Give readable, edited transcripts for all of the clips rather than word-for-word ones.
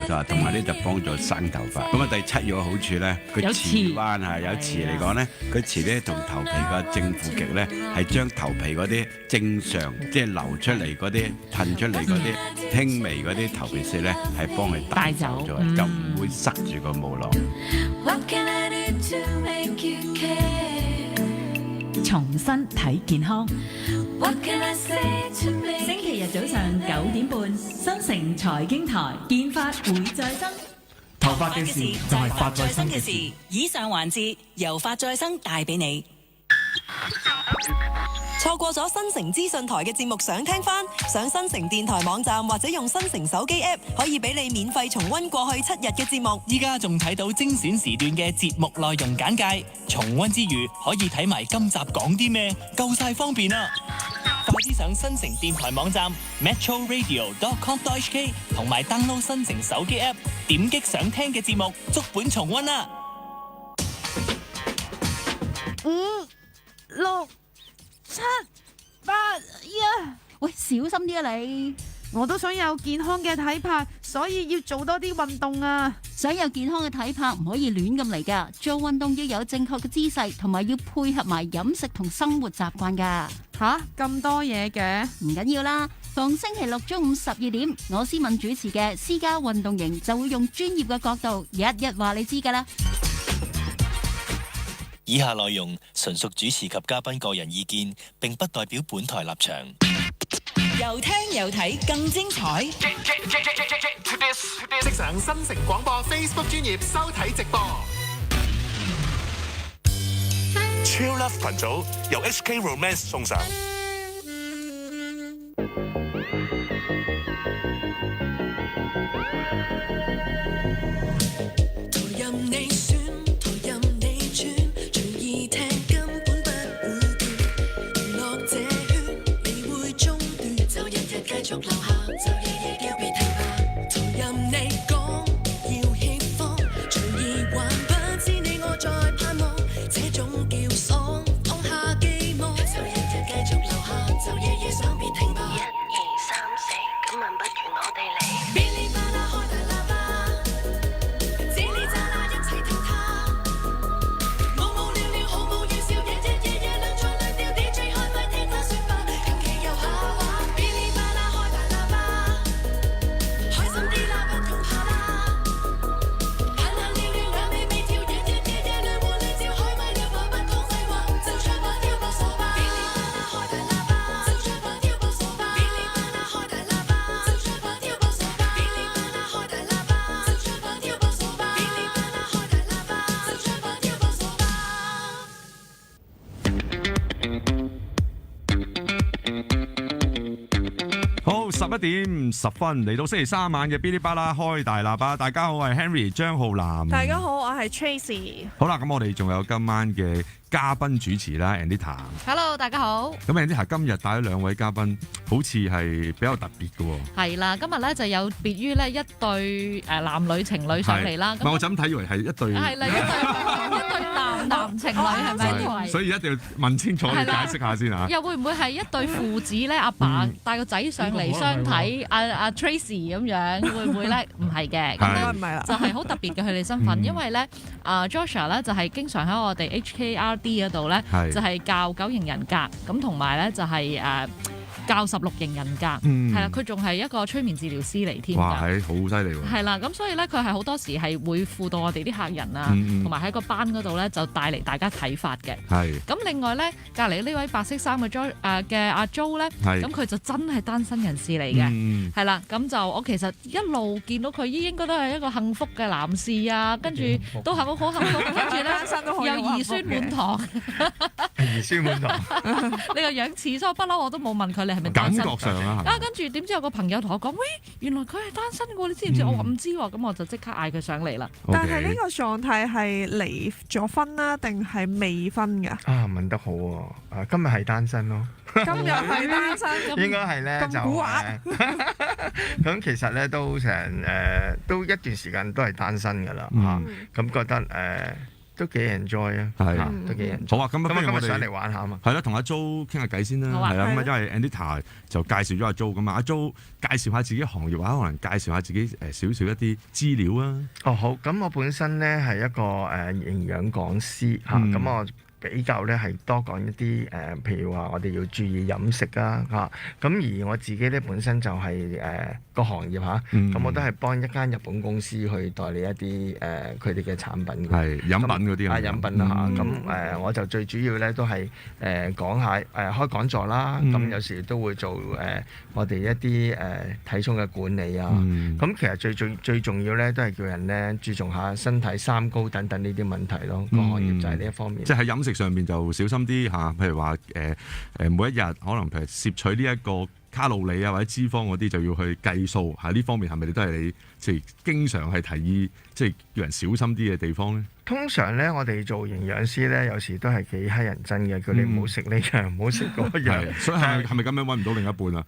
錯，同埋呢就幫助生頭髮。咁啊，第七個好處咧，佢磁彎係有磁嚟講咧，佢磁咧同頭皮個正負極咧，係將頭皮嗰啲正常即係流出嚟嗰啲、褪出嚟嗰啲輕微嗰啲頭皮屑咧，係幫佢帶走咗，就唔會塞住個毛囊。重新睇健康。星期日早上9點半，新城財經台，健髮會再生。頭髮嘅事就係髮再生嘅事。以上環節由髮再生帶俾你。錯過咗新城資訊台嘅節目想聽返，上新城電台網站或者用新城手機 App 可以俾你免費重溫過去7日嘅節目。依家仲睇到精選時段嘅節目內容簡介，重溫之餘可以睇埋今集講啲咩，夠晒方便啊！快啲上新城電台網站 metroradio.com.hk 同埋 download 新城手機 App， 點擊想聽嘅節目，足本重溫啊！5、6、7、8，呀！喂，小心啲啊你！我都想有健康嘅體魄，所以要做多啲運動啊！想有健康嘅體魄唔可以亂咁嚟噶，做運動要有正確嘅姿勢，同埋要配合埋飲食同生活習慣噶。吓，咁多嘢嘅？唔緊要啦，逢星期六中午12點，我思敏主持嘅私家運動營就會用專業嘅角度，日日話你知噶啦。以下內容純屬主持及嘉賓個人意見，並不代表本台立場。又聽又睇更精彩。即上新城廣播 Facebook 專頁收睇直播。超 Love 群組由 HK Romance 送上。繼續留下，就夜夜叫別停下。同任你講要協放，隨意還不知你我在盼望，這種叫爽，放下寄望。就日日繼續留下，就夜夜想別停吧。1、2、3、4，今晚不如我哋嚟。噼哩啪啦開大喇叭，嘰哩喳啦一齊聽他。無無聊聊毫無預兆，日日夜夜兩在兩調 DJ 開咪聽他說吧，近期又下話。11點10分嚟到星期三晚嘅嗶哩吧啦開大喇叭，大家好，我係 Henry 張浩南。大家好，我係 Tracy。好啦，咁我哋仲有今晚嘅嘉賓主持啦 ，Anita。Hello， 大家好。咁 Anita 今日帶咗兩位嘉賓，好似係比較特別嘅喎。係啦，今日咧就有別於咧一對男女情侶上嚟啦。唔係，我就咁睇以為係一對。係啦，一對男情侶係咪？所以一定要問清楚，你解釋下先嚇。又會唔會係一對父子咧？阿爸帶個仔上嚟相睇，阿 Tracy 咁樣，會唔會咧？唔係嘅，咁唔係啦，就係好特別嘅佢哋身份，因為咧Joshua 咧就係經常喺我哋 HKRD 嗰度咧，就係教9型人格，咁同埋咧就係教16型人格，係啦，佢仲係一個催眠治療師嚟添㗎。哇，係好犀利喎！係啦，咁所以咧，佢係好多時係會輔導我哋啲客人啊，同埋喺個班嗰度咧就帶嚟大家啟發嘅。係。咁另外咧，隔離呢位白色衫嘅阿 Jo 咧，咁佢就真係單身人士嚟嘅，係啦。咁就我其實一路見到佢應該都係一個幸福嘅男士啊，跟住都係好幸福，跟住咧又兒孫滿堂，兒孫滿堂。你個樣似，所以不嬲我都冇問佢你係咪單身。感覺上啊，跟住點知有個朋友同我講，喂，原來佢係單身嘅喎，你知唔知？我話唔知喎，咁我就即刻嗌佢上嚟啦。但係呢個狀態係離咗婚啦，定係未婚㗎？啊，問得好喎！今日係單身咯。今日係單身，應該係咧就咁其實咧都成都一段時間都係單身㗎啦嚇，咁覺得都幾 enjoy 啊，係都幾 enjoy。好啊，咁不如我哋上嚟玩下嘛。係啦，同阿 Jo 傾下偈先啦，係啦，咁啊，因為 Anita 就介紹咗阿 Jo 咁啊，阿 Jo 介紹下自己行業或者可能介紹下自己少少一啲資料啊。哦，好，咁我本身咧係一個營養講師嚇，咁我比較咧係多講一啲譬如話我哋要注意飲食啊嚇，咁而我自己咧本身就係個行業嚇，咁我都係幫一間日本公司去代理一啲佢哋嘅產品嘅，係飲品嗰啲飲品啦嚇，咁我就最主要咧都係講下開講座啦，咁有時都會做我哋一啲體重嘅管理啊，咁其實最重要咧都係叫人咧注重下身體三高等等呢啲問題咯，個行業就係呢一方面。即係喺飲食上面就小心啲嚇，譬如話每一日可能譬如攝取呢一個卡路里啊或者脂肪嗰啲就要去計數，喺呢方面係咪都係你即係經常係提議即係叫人小心啲嘅地方咧？通常咧，我哋做營養師咧，有時都係幾乞人憎嘅，叫你唔好食呢樣，唔好食嗰樣。所以係咪咁樣揾唔到另一半啊？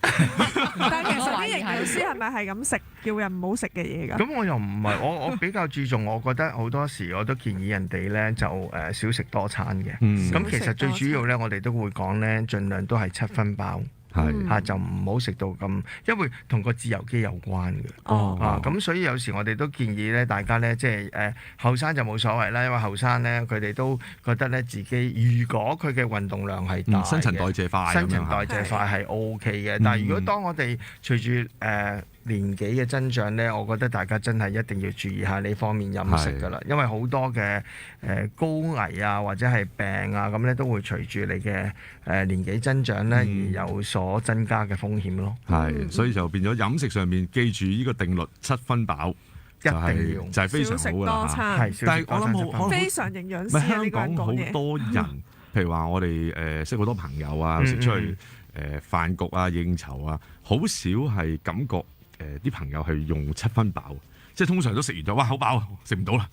但係其實啲營養師係咪係咁食叫人唔好食嘅嘢㗎？咁我又唔係，我比較注重，我覺得好多時我都建議人哋咧就少食多餐嘅。咁其實最主要咧，我哋都會講咧，盡量都係7分飽。就唔好食到咁，因為同個自由基有關嘅。咁所以有時我哋都建議咧，大家咧即係後生就冇所謂啦，因為後生咧佢哋都覺得咧自己如果佢嘅運動量係大嘅，新陳代謝快，新陳代謝快係 OK 嘅。但係如果當我哋隨住年紀嘅增長咧，我覺得大家真係一定要注意下呢方面飲食㗎啦，因為好多嘅高危啊或者係病啊咁咧都會隨住你嘅年紀增長咧而有所增加嘅風險咯。係，所以就變咗飲食上面記住呢個定律7分飽，一定要就係非常好㗎啦。但係我諗好非常營養師啊！香港好多人，譬如話我哋識好多朋友啊，食出去飯局啊應酬啊，好少係感覺啲朋友係用7分飽，即係通常都食完咗，哇好飽，食唔到啦。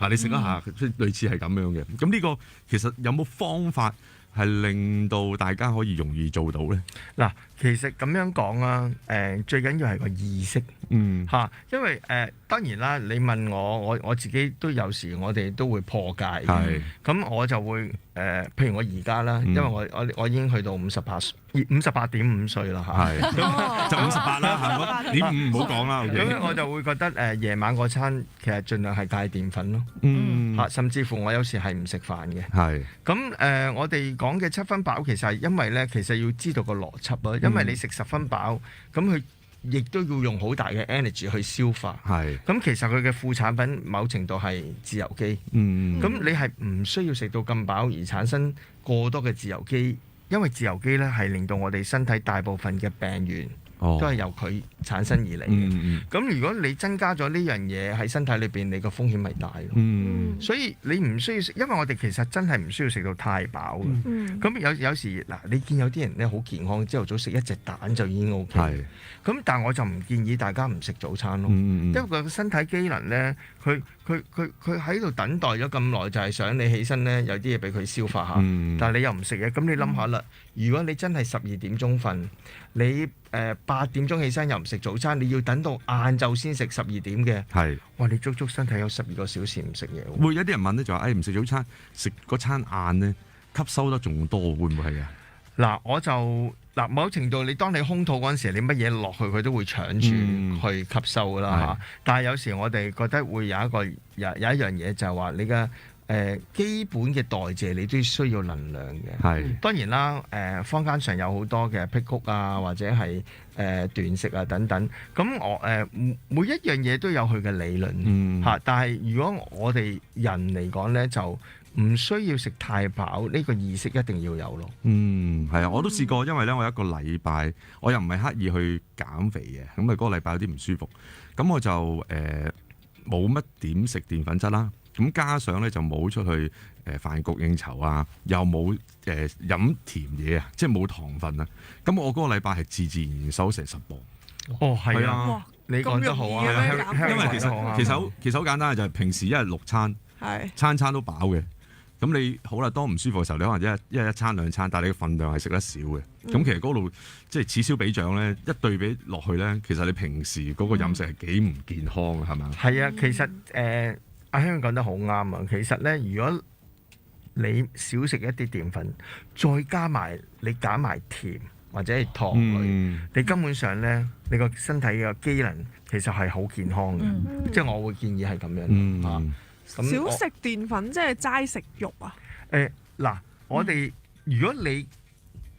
你食一下，即係類似係咁樣嘅。咁呢個其實有冇方法係令到大家可以容易做到咧？嗱，其實咁樣講啊，最緊要係個意識，因為當然啦，你問我自己都有時我哋都會破戒嘅，咁我就會譬如我而家啦，因為我已經去到58.5歲啦嚇，就58啦，點5唔好講啦。咁我就會覺得夜晚嗰餐其實盡量係戒澱粉咯，甚至乎我有時係唔食飯嘅。咁我哋講嘅7分飽其實係因為咧，其實要知道個邏輯啊，因為你食10分飽，咁佢亦都要用好大嘅 energy 去消化。咁其實佢嘅副產品某程度係自由基。咁你係唔需要食到咁飽而產生過多嘅自由基，因為自由基咧係令到我哋身體大部分嘅病源都係由佢產生而嚟嘅。咁如果你增加咗呢樣嘢喺身體裏邊，你個風險咪大咯。所以你唔需要食，因為我哋其實真係唔需要食到太飽嘅。咁有時嗱，你見有啲人咧好健康，朝頭早食1隻蛋就已經 OK。咁但係我就唔建議大家唔食早餐咯，因為個身體機能咧，佢喺度等待咗咁耐，就係想你起身咧，有啲嘢俾佢消化下。但係你又唔食嘢，咁你諗下啦，如果你真係12點鐘瞓，你8點鐘起身又唔食早餐，你要等到晏晝先食12點嘅，哇！你足足身體有12個小時唔食嘢。會有啲人問咧就話：唔食早餐，食嗰餐晏咧，吸收得仲多，會唔會係啊？某程度你當你空肚嗰陣時，你乜嘢落去佢都會搶住去吸收㗎啦。但係有時我哋覺得會有一樣嘢就係話你嘅基本嘅代謝你都需要能量嘅。當然啦，坊間上有好多嘅辟谷啊，或者係斷食啊等等。咁我每一樣嘢都有佢嘅理論但係如果我哋人嚟講咧就唔需要食太飽，呢個意識一定要有咯。係啊，我都試過，因為咧我一個禮拜，我又唔係刻意去減肥嘅，咁啊嗰個禮拜有啲唔舒服，咁我就冇乜點食澱粉質啦，咁加上咧就冇出去飯局應酬啊，又冇飲甜嘢啊，即係冇糖分啊，咁我嗰個禮拜係自然瘦成10磅。係啊，你講得好啊，因為其實好簡單嘅，就係平時一日6餐，餐餐都飽嘅。咁你好啦，當唔舒服嘅時候，你可能一餐2餐，但係你嘅份量係食得少嘅。咁其實嗰度即係此消彼長咧，一對比落去咧，其實你平時嗰個飲食係幾唔健康嘅，係咪？係啊，其實阿香講得好啱啊。其實咧，如果你少食一啲澱粉，再加埋你減埋甜或者係糖類，你根本上咧，你個身體嘅機能其實係好健康嘅，即係我會建議係咁樣少食澱粉即係齋食肉啊？嗱，我哋如果你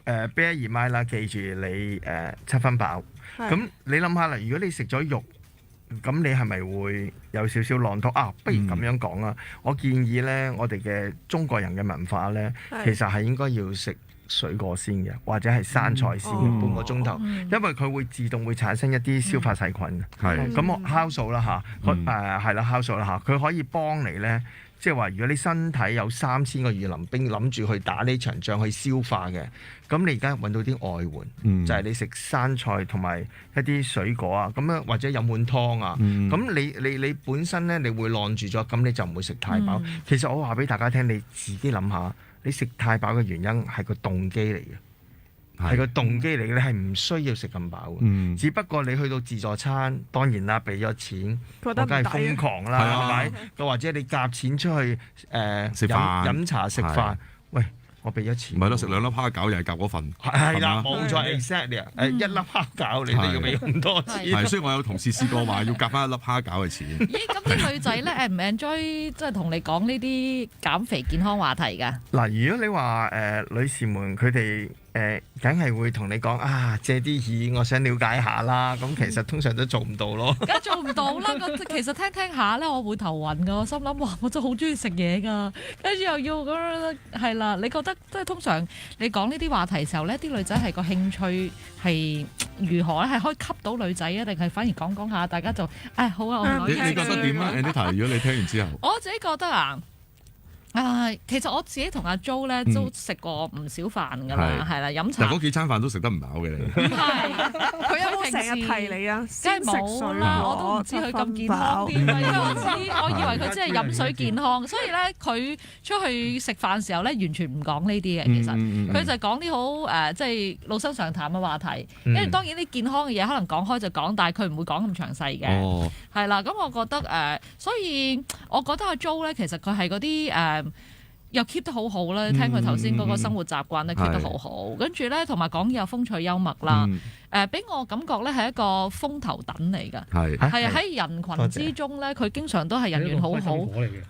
BMI 啦，記住你7分飽，咁你諗下啦，如果你食咗肉，咁你係咪會有少少浪肚啊？不如咁樣講啦，我建議呢，我哋嘅中國人嘅文化呢，其實係應該要食水果先嘅，或者係生菜先嘅半個鐘頭，因為佢會自動會產生一啲消化細菌。咁我酵素啦嚇，係啦酵素啦嚇，佢可以幫你呢。即係話，如果你身體有3000個魚鱗兵諗住去打呢場仗去消化嘅，咁你而家揾到啲外援，就係你食生菜同埋一啲水果啊，咁樣或者飲碗湯啊，咁你本身呢，你會晾住咗，咁你就唔會食太飽。其實我話俾大家聽，你自己諗下，你食太飽嘅原因係個動機嚟嘅。係個動機嚟嘅，你係唔需要食咁飽嘅。只不過你去到自助餐，當然啦，俾咗錢，我梗係瘋狂啦，係咪？又或者你夾錢出去食飯、飲茶、食飯，喂，我俾咗錢。唔係咯，食2粒蝦餃又係夾嗰份。係啦，冇錯 ，exactly 1粒蝦餃你都要俾咁多錢。係，所以我有同事試過話要夾翻1粒蝦餃嘅錢。咦，咁啲女仔咧唔 enjoy 即係同你講呢啲減肥健康話題㗎？嗱，如果你話女士們佢哋。梗係會同你講啊，借啲意，我想了解下啦。咁其實通常都做唔到咯。梗係做唔到啦！其實聽下咧，我會頭暈㗎。我心諗哇，我真係好中意食嘢㗎，跟住又要咁樣係啦。你覺得即係通常你講呢啲話題時候咧，啲女仔係個興趣係如何咧？係可以吸到女仔啊，定係反而講下大家就好啊？我你覺得點啊 Anita？ 如果你聽完之後，我自己覺得啊。其實我自己同阿 Jo 咧都食過唔少飯㗎啦，係啦，飲茶。但嗰幾餐飯都食得唔飽嘅你。唔係，佢有冇成日提你啊？梗係冇啦，我都唔知佢咁健康啲，因為我以為佢真係飲水健康，所以咧佢出去食飯時候咧完全唔講呢啲嘅，其實佢就講啲好即係老生常談嘅話題，因為當然啲健康嘅嘢可能講開就講，但係佢唔會講咁詳細嘅，係啦。咁我覺得所以我覺得阿 Jo 咧其實佢係嗰啲又 keep 得好好啦，聽佢頭先嗰個生活習慣咧 keep 得好好，跟住咧同埋講嘢又風趣幽默啦，俾我感覺咧係一個風頭躉嚟㗎，係喺人群之中咧，佢經常都係人緣好好，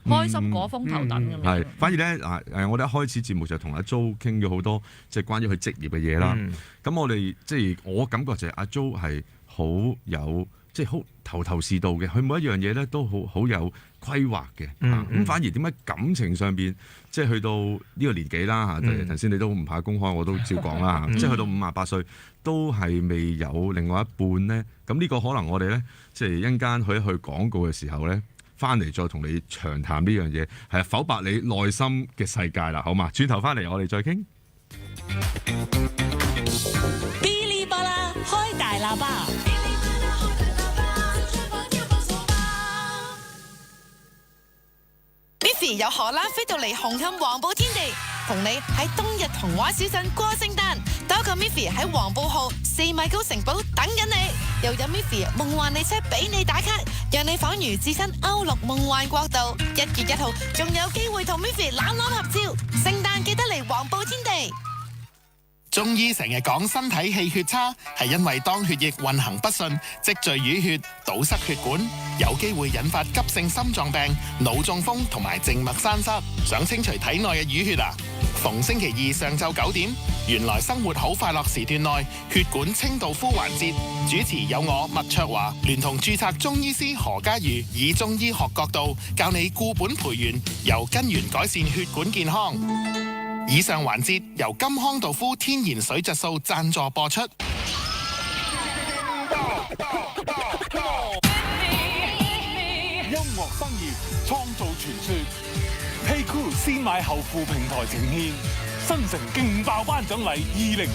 開心果風頭躉咁樣。係，反而咧我哋一開始節目就同阿 Jo 傾咗好多即係關於佢職業嘅嘢啦。咁我哋即係我感覺就係阿 Jo 係好有即係好頭是道嘅，佢每一樣嘢咧都好有規劃嘅。咁反而點解感情上邊即係去到呢個年紀啦嚇，頭先你都唔怕公開，我都照講啦。即係去到58歲都係未有另外一半咧。咁呢個可能我哋咧即係一陣間去廣告嘅時候咧，翻嚟再同你長談呢樣嘢，係剖白你內心嘅世界啦，好嘛？轉頭翻嚟我哋再傾。嗶哩吧啦，開大喇叭。Miffy 由荷蘭飛到嚟紅磡黃埔天地，同你喺冬日童話小鎮過聖誕。多個 Miffy 喺黃埔號4米高城堡等緊你，又有 Miffy 夢幻列車俾你打卡，讓你恍如置身歐陸夢幻國度。1月1號仲有機會同 Miffy 攬攬合照，聖誕記得嚟黃埔天地。中醫成日講身體氣血差，係因為當血液運行不順，積聚淤血，堵塞血管，有機會引發急性心臟病、腦中風同埋靜脈栓塞。想清除體內嘅淤血啊？逢星期二上晝9點，原來生活好快樂時段內血管清道夫環節，主持有我麥卓華，聯同註冊中醫師何家瑜，以中醫學角度教你固本培元，由根源改善血管健康。以上環節由金康道夫天然水質素贊助播出。音樂生業創造傳說，Hey Cool 先買後付平台呈現新城勁爆頒獎禮2022，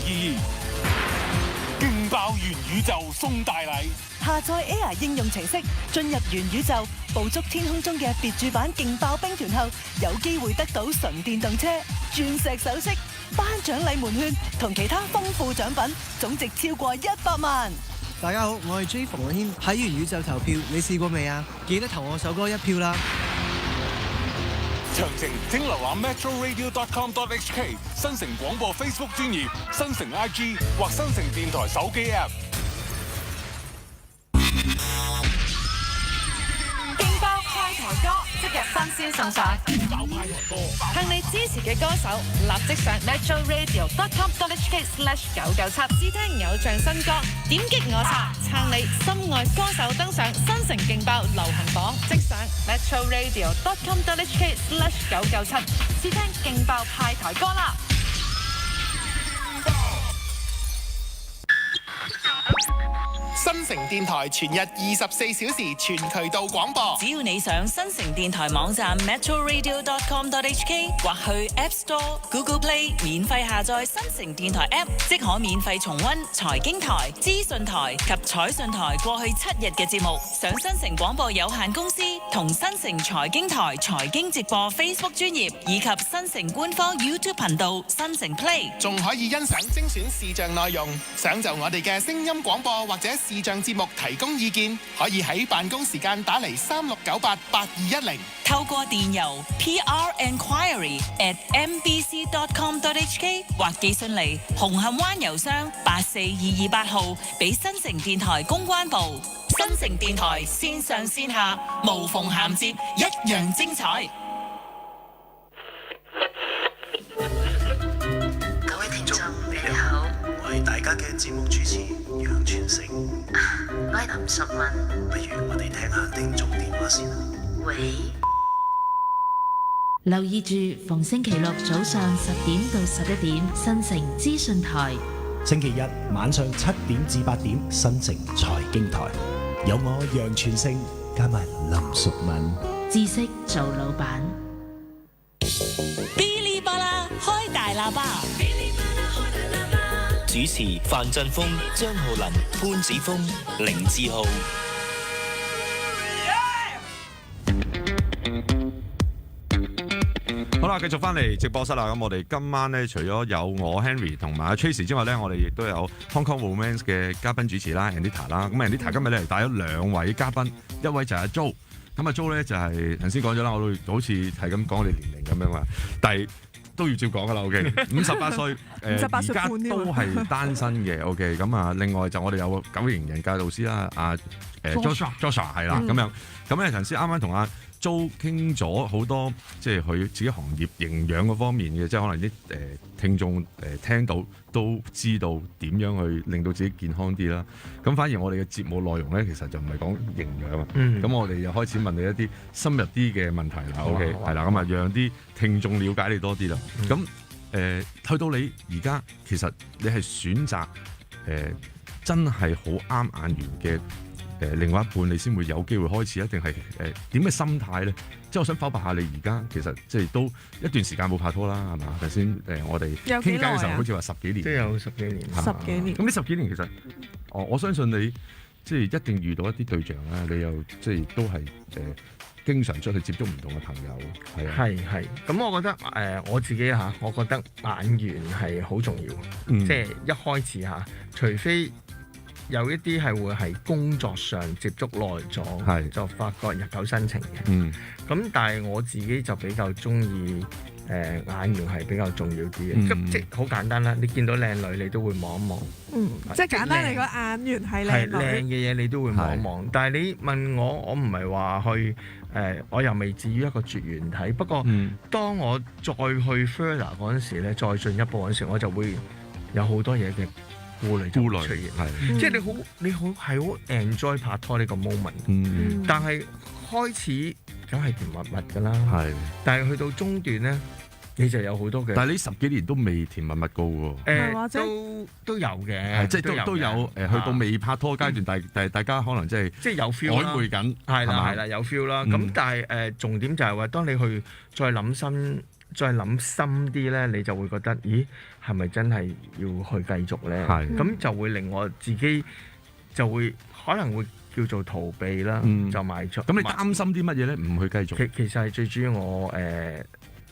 勁爆元宇宙送大禮。下載 Air 應用程式，進入元宇宙，捕捉天空中嘅別注版勁爆兵團後，有機會得到純電動車、鑽石首飾、頒獎禮門券同其他豐富獎品，總值超過100萬。大家好，我係 J 馮樂軒。喺元宇宙投票，你試過未啊？記得投我首歌1票啦！詳情請瀏覽 metroradio.com.hk 新城廣播 Facebook 專頁、新城 IG 或新城電台手機 App。勁爆派台歌即日新鮮送上，向你支持嘅歌手立即上 metroradio.com.hk/997 試聽偶像新歌，點擊我查撐你心愛歌手登上新城勁爆流行榜，即上 metroradio.com.hk/997 試聽勁爆派台歌啦！新城電台全日24小時全渠道廣播，只要你上新城電台網站 metroradio.com.hk 或去 App Store、Google Play 免費下載新城電台 App， 即可免費重溫財經台、資訊台及彩訊台過去7日嘅節目。上新城廣播有限公司同新城財經台財經直播 Facebook 專頁以及新城官方 YouTube 頻道新城 Play， 仲可以欣賞精選視像內容。想就我哋嘅聲音廣播或者視像節目提供意見，可以喺辦公時間打嚟36988210，透過電郵 prenquiry@mbc.com.hk 或寄信嚟紅磡灣郵箱84228號，俾新城電台公關部。新城電台線上線下無縫銜接，一樣精彩。各位聽眾你哋好，我係大家嘅節目主持楊全成，我係林淑敏。不如我哋聽下聽眾電話先啦。喂，留意住逢星期六早上10點到11點，新城資訊台；星期日晚上7點至8點，新城財經台。有我楊全勝加埋林淑敏，知識做老闆。嗶哩吧啦，開大喇叭。主持范振峰、張浩林、潘子峰、凌志浩。好啦，繼續翻嚟直播室啦。咁我哋今晚咧，除咗有我 Henry 同埋阿 Tracy 之外咧，我哋亦都有 Hong Kong Romance 嘅嘉賓主持啦 ，Anita 啦。咁 Anita 今日咧帶咗2位嘉賓，一位就係阿 Jo。咁阿 Jo 咧就係頭先講咗啦，我都好似係咁講我哋年齡咁樣啊，但係都要照講噶啦。OK， 58歲，而家都係單身嘅。OK， 咁啊，另外就我哋有9型人格導師啦，阿Joshua 係啦，咁樣。咁咧頭先啱啱同阿都傾咗好多，即係佢自己行業營養嗰方面嘅，即係可能啲聽眾聽到都知道點樣去令到自己健康啲啦。咁反而我哋嘅節目內容咧，其實就唔係講營養啊。咁我哋又開始問你一啲深入啲嘅問題啦。OK， 係啦，咁啊讓啲聽眾了解你多啲啦。咁去到你而家，其實你係選擇真係好啱眼緣嘅。另外一半你先會有機會開始，一定係點嘅心態咧？即係我想剖白下你而家其實即係都一段時間冇拍拖啦，係嘛？頭先我哋傾偈嘅時候好似話10幾年，即係有10幾年，係嘛？10幾年。咁呢10幾年其實我相信你即係一定遇到一啲對象啦，你又即係都係經常出去接觸唔同嘅朋友，係啊。係。咁我覺得我自己嚇，我覺得眼緣係好重要，即係一開始嚇，除非有一啲係會係工作上接觸耐咗，就發覺日久生情嘅。咁但係我自己就比較中意眼緣係比較重要啲嘅。即係好簡單啦，你見到靚女你都會望一望。即係簡單嚟講，眼緣係靚女。係靚嘅嘢你都會望一望。但係你問我唔係話去我又未至於一個絕緣體。不過當我再去 further 嗰陣時咧，再進一步嗰陣時，我就會有好多嘢嘅顧慮出現，即係你好係好 enjoy 拍拖呢個 moment，但係開始梗係甜蜜蜜㗎啦，但係去到中段咧，你就有好多嘅。但係你10幾年都未甜蜜蜜過喎，都有嘅，即係都有去到未拍拖階段，但係大家可能即係有 feel 啦，曖昧緊，係啦有 feel 啦。咁但係重點就係話，當你去再諗深啲咧，你就會覺得，咦，係咪真係要去繼續咧？咁就會令我自己就會可能會叫做逃避啦，就賣出。咁你擔心啲乜嘢咧？唔去繼續？其實係最主要我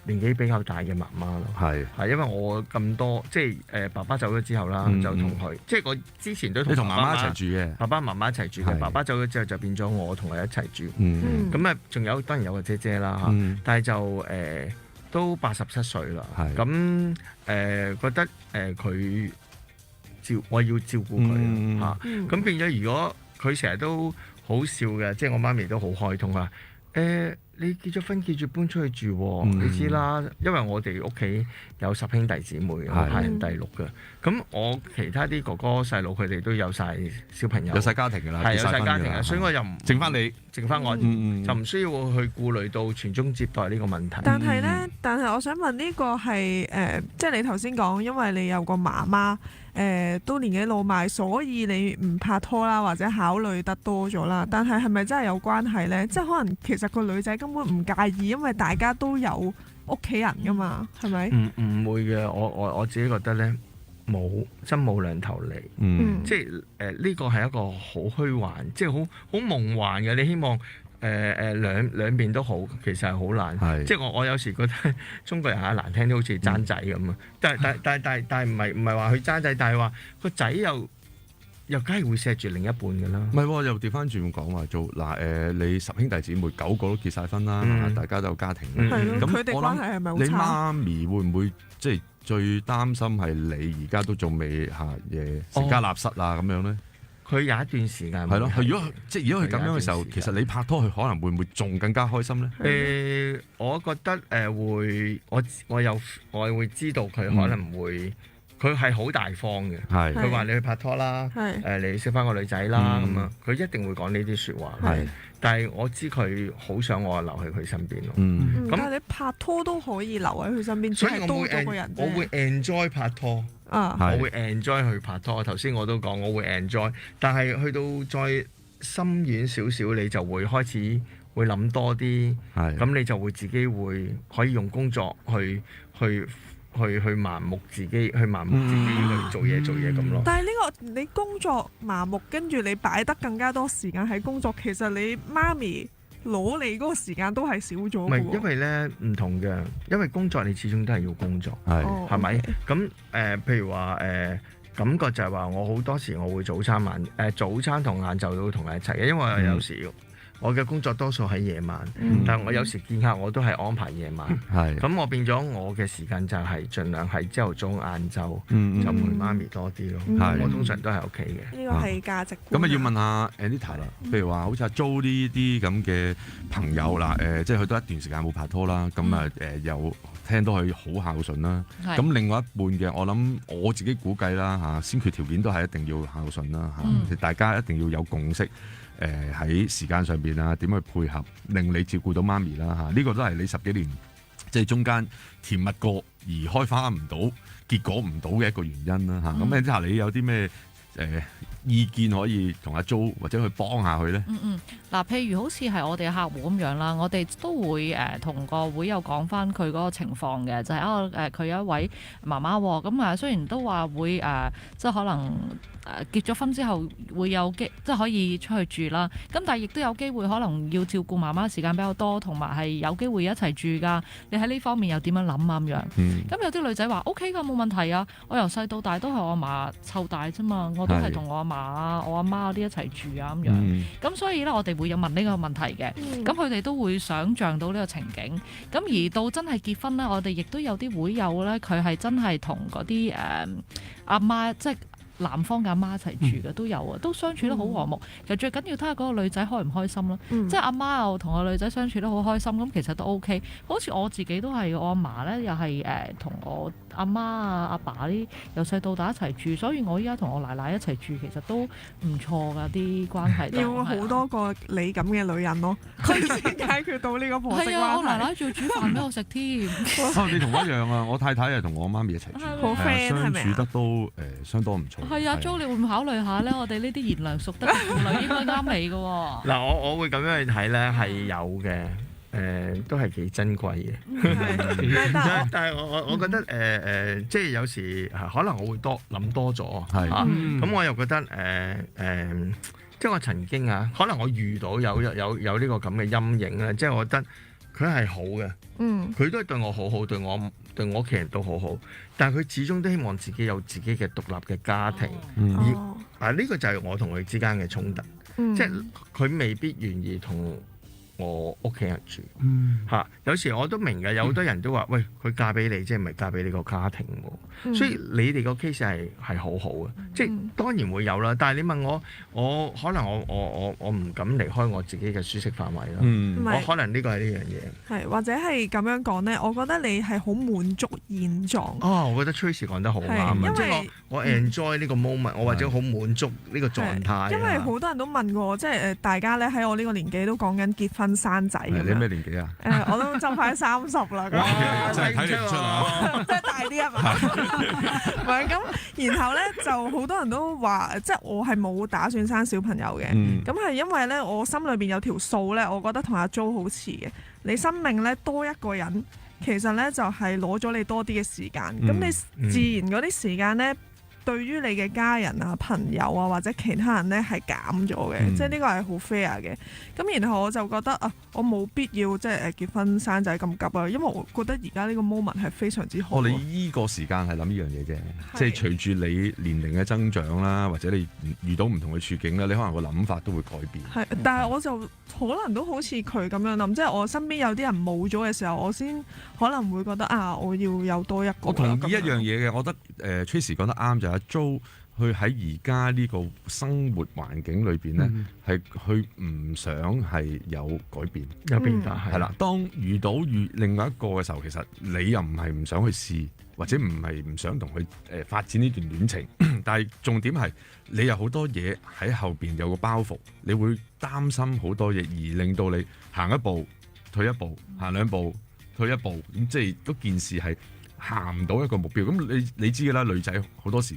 年紀比較大嘅媽媽咯。係因為我咁多即係爸爸走咗之後啦，就同佢即係我之前都同媽媽一齊住嘅，爸爸媽媽一齊住嘅。爸爸走咗之後就變咗我同佢一齊住。咁啊，仲有當然有個姐姐啦，但係就都87歲啦。咁覺得佢我要照顧佢嚇，咁變咗如果佢成日都好笑嘅，即係我媽咪都好開通啊。你結咗婚記住搬出去住，你知啦，因為我哋屋企有10兄弟姊妹，我排人第6嘅。咁我其他啲哥哥細佬佢哋都有晒小朋友，有晒家庭㗎啦，有晒家庭嘅，所以我又唔剩翻你，剩翻我，就唔需要去顧慮到傳宗接代呢個問題。但係呢，我想問呢個係即係你頭先講，因為你有個媽媽。都年紀老邁，所以你唔拍拖啦，或者考慮得多咗啦。但係咪真係有關係呢？即係可能其實個女仔根本唔介意，因為大家都有屋企人噶嘛，係咪？唔會嘅，我自己覺得呢，真冇兩頭利。即係呢個係一個好虛幻，即係好夢幻嘅。你希望兩邊都好，其實係好難。即係我有時覺得中國人係難聽啲，好似爭仔咁啊！但係唔係話佢爭仔，但係話個仔又梗係會錫住另一半㗎啦。唔係喎，又調翻轉講話做嗱你10兄弟姊妹9個都結晒婚啦，大家都有家庭。咁佢哋關係係咪好差？你媽咪會唔會即係最擔心係你而家都仲未成家立室啊咁樣咧？佢有一段時間係咯，如果佢咁樣嘅時候，其實你拍拖佢可能會唔會仲更加開心咧？我覺得會，我會知道佢可能會，佢係好大方嘅。佢話你去拍拖啦，你識翻個女仔啦咁啊，佢一定會講呢啲説話。但係我知佢好想我留喺佢身邊咯。咁但係你拍拖都可以留喺佢身邊，所以多咗個人啫。我會 enjoy 拍拖。我會 enjoy 去拍拖。頭先我都講我會 enjoy，但係去到再深遠少少，你就會開始會諗多啲。咁你就會自己會可以用工作去盲目自己，去做嘢咁咯。但係呢個你工作麻木，跟住你擺得更加多時間喺工作，其實你媽咪攞你嗰個時間都係少咗。唔係，因為咧唔同嘅，因為工作你始終都係要工作，係咪？咁譬如話感覺就係話我好多時我會早餐同晏晝都同佢一齊嘅，因為我有時我嘅工作多數喺夜晚，但係我有時見客我都係安排夜晚。咁我變咗我嘅時間就係盡量係朝頭早晏晝就陪媽咪多啲咯。我通常都係屋企嘅。呢個係價值觀。咁啊要問下 Anita 啦，譬如話好似阿 Jo 呢啲咁嘅朋友啦，即係佢都一段時間冇拍拖啦，咁又聽到佢好孝順啦。咁另外一半嘅，我諗我自己估計啦先決條件都係一定要孝順啦大家一定要有共識。喺時間上邊啊，點去配合令你照顧到媽咪啦呢個都係你10幾年即係中間甜蜜過而開花唔到結果唔到嘅一個原因啦咁之後你有啲咩意見可以同阿 Jo 或者去幫下佢咧？嗱，譬如好似係我哋嘅客戶咁樣啦，我哋都會同個會友講翻佢嗰個情況嘅，就係佢有一位媽媽喎，咁雖然都話會即係可能結咗婚之後會有即係可以出去住啦，咁但係亦都有機會可能要照顧媽媽時間比較多，同埋係有機會一齊住㗎。你喺呢方面又點樣諗啊？咁樣咁有啲女仔話 OK 㗎，冇問題啊！我由細到大都係我阿嫲湊大啫嘛，我都係同我阿嫲啊、我阿媽嗰啲一齊住啊咁樣。咁所以咧，我哋會有問呢個問題嘅。咁佢哋都會想像到呢個情景。咁而到真係結婚咧，我哋亦都有啲會友咧，佢係真係同嗰啲阿媽即係男方嘅阿媽一齊住嘅都有啊，都相處得好和睦。其實最緊要睇下嗰個女仔開唔開心咯。即係阿媽又同個女仔相處得好開心，咁其實都 OK。好似我自己都係，我阿嫲咧又係同我阿媽啊、阿爸啲由細到大一齊住，所以我依家同我奶奶一齊住，其實都唔錯㗎啲關係。要好多個你咁嘅女人咯，佢先解決到呢個婆媳關係。係啊，我奶奶仲要煮飯俾我食添。你同我一樣啊！我太太係同我媽咪一齊住，好 friend 係咪啊？相處得都相當唔錯。係啊 Jo 你會唔會考慮下咧？我哋呢啲賢良淑德嘅婦女應該啱你㗎喎。嗱，我會咁樣去睇咧，係有嘅，都係幾珍貴嘅。但係我覺得即係有時可能我會諗多咗，咁我又覺得即係我曾經可能我遇到有呢個咁嘅陰影咧，即係我覺得佢係好嘅，佢都係對我好好，對我屋企人都好好，但係佢始終都希望自己有自己嘅獨立嘅家庭，而呢個就係我同佢之間嘅衝突，即係佢未必願意同我屋企人住嚇，有時我都明嘅，有好多人都話：喂，佢嫁俾你，即係唔係嫁俾你個家庭喎？所以你哋個 case 係好好嘅，即係當然會有啦。但係你問我可能我唔敢離開我自己嘅舒適範圍啦。我可能呢個係呢樣嘢。係或者係咁樣講咧，我覺得你係好滿足現狀。哦，我覺得 Tracy 講得好啱啊！即係我 enjoy 呢個 moment，我或者好滿足呢個狀態。因為好多人都問過，即係大家咧喺我呢個年紀都講緊結婚生仔。你咩年紀啊？我都就快30啦。真係睇唔出啊！即係大啲啊嘛。唔係咁，然後咧就好多人都話，即係我係冇打算生小朋友嘅。咁係因為咧，我心裏邊有條數咧，我覺得同阿 Jo 好似嘅。你生命咧多一個人，其實咧就係攞咗你多啲嘅時間。咁你自然嗰啲時間咧，對於你嘅家人啊、朋友啊或者其他人咧係減咗嘅，即係呢個係好 fair 嘅。咁然後我就覺得我冇必要即係結婚生仔咁急啊，因為我覺得而家呢個 moment 係非常之好。你依個時間係諗呢樣嘢啫，即係隨住你年齡嘅增長啦，或者你遇到唔同嘅處境啦，你可能個諗法都會改變。係，但係我就可能都好似佢咁樣諗，即係我身邊有啲人冇咗嘅時候，我先可能會覺得我要有多一個。我同意一樣嘢嘅，我覺得Tracy 講得啱就係Jo佢喺而家呢個生活環境裏邊咧，係佢唔想係有改變、有變化係啦。當遇到另外一個嘅時候，其實你又唔係唔想去試，或者唔係唔想同佢發展呢段戀情，但係重點係你有好多嘢喺後邊有個包袱，你會擔心好多嘢，而令到你行一步退一步，行兩步退一步，咁即係嗰件事係行唔到一個目標。咁你知嘅啦，女仔好多時。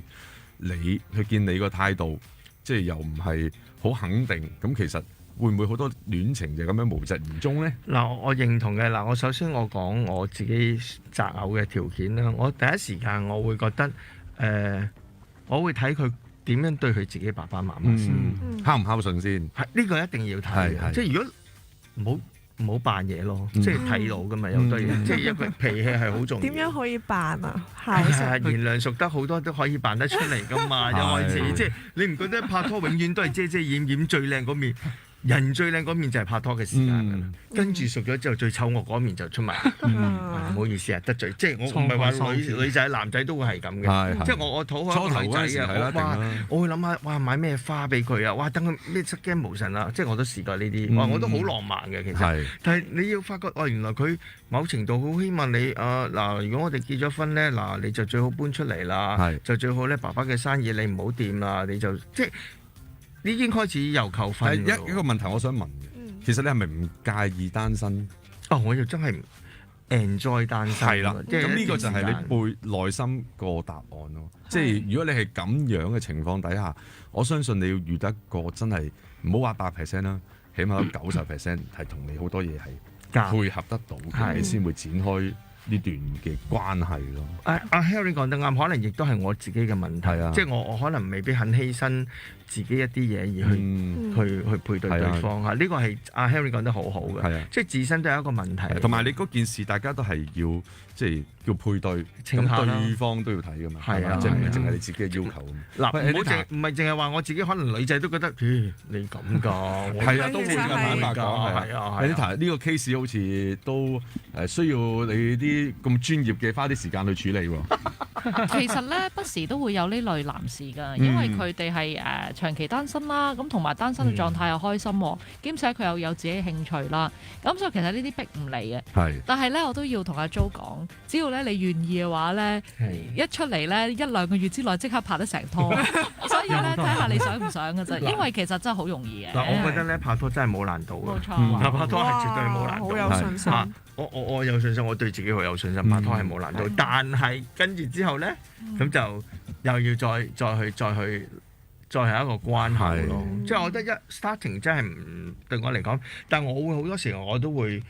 你去見你個態度，即係又唔係好肯定，咁其實會唔會好多戀情就咁樣無疾而終呢？嗱，我認同嘅。嗱，我首先我講我自己擇偶嘅條件啦。我第一時間我會覺得，我會睇佢點樣對佢自己爸爸媽媽先，孝唔孝順先。呢個一定要睇，即係如果唔好扮嘢咯，即係睇到㗎嘛，有好多嘢，即係一個脾氣係好重要。點樣可以扮啊？賢良淑德好多都可以扮得出嚟㗎嘛。一開始即係你唔覺得拍拖永遠都係遮遮掩掩最靚嗰面？人最靚嗰面就係拍拖嘅時間㗎啦，跟住熟咗之後最醜惡嗰面就出埋。唔好意思啊，得罪，即係我唔係話女仔男仔都會係咁嘅，即係我討好一個女仔嘅，我會諗下哇買咩花俾佢啊，哇等佢咩失驚無神啊，即係我都試過呢啲，我都好浪漫嘅其實，但係你要發覺原來佢某程度好希望你嗱，如果我哋結咗婚咧，嗱你就最好搬出嚟啦，就最好咧爸爸嘅生意你唔好掂啦，你就即係。已經開始又扣分。一個問題我想問嘅，其實你係咪唔介意單身？我又真係唔 enjoy 單身。係啦，咁呢個就係你背內心個答案咯。即係如果你係咁樣嘅情況底下，我相信你要遇得一個真係唔好話100%啦，起碼有90%係同你好多嘢係配合得到嘅，你先會展開呢段嘅關係咯。阿 Harry 講得啱，可能亦都係我自己嘅問題，即係我可能未必肯犧牲自己一啲嘢而去配對對方嚇。呢個係阿 Harry 講得好好嘅，即係自身都係一個問題。同埋你嗰件事，大家都係要即係叫配對，咁對方都要睇噶嘛，係啊，即係唔係淨係你自己嘅要求。嗱，唔係淨係話我自己，可能女仔都覺得，你咁㗎，係啊，都會咁坦白講，係啊。呢個 case 好似都需要你啲咁專業嘅花啲時間去處理喎。其實咧，不時都會有呢類男士㗎，因為佢哋係長期單身啦，咁同埋單身嘅狀態又開心，兼且佢又有自己興趣啦，咁所以其實呢啲逼唔嚟嘅。係，但係咧我都要同阿 Jo 講，只要咧你願意嘅話咧，一出嚟咧1-2個月之內即刻拍得成拖，所以咧睇下你想唔想㗎啫，因為其實真係好容易嘅。嗱，我覺得咧拍拖真係冇難度嘅，冇錯，拍拖係絕對冇難度，好有信心。我有信心，我對自己好有信心，拍拖係冇難度。但係跟住之後咧，咁就又要再係一個關係咯。即係我覺得一 starting 真係唔對我嚟講，但係我會好多時候我都會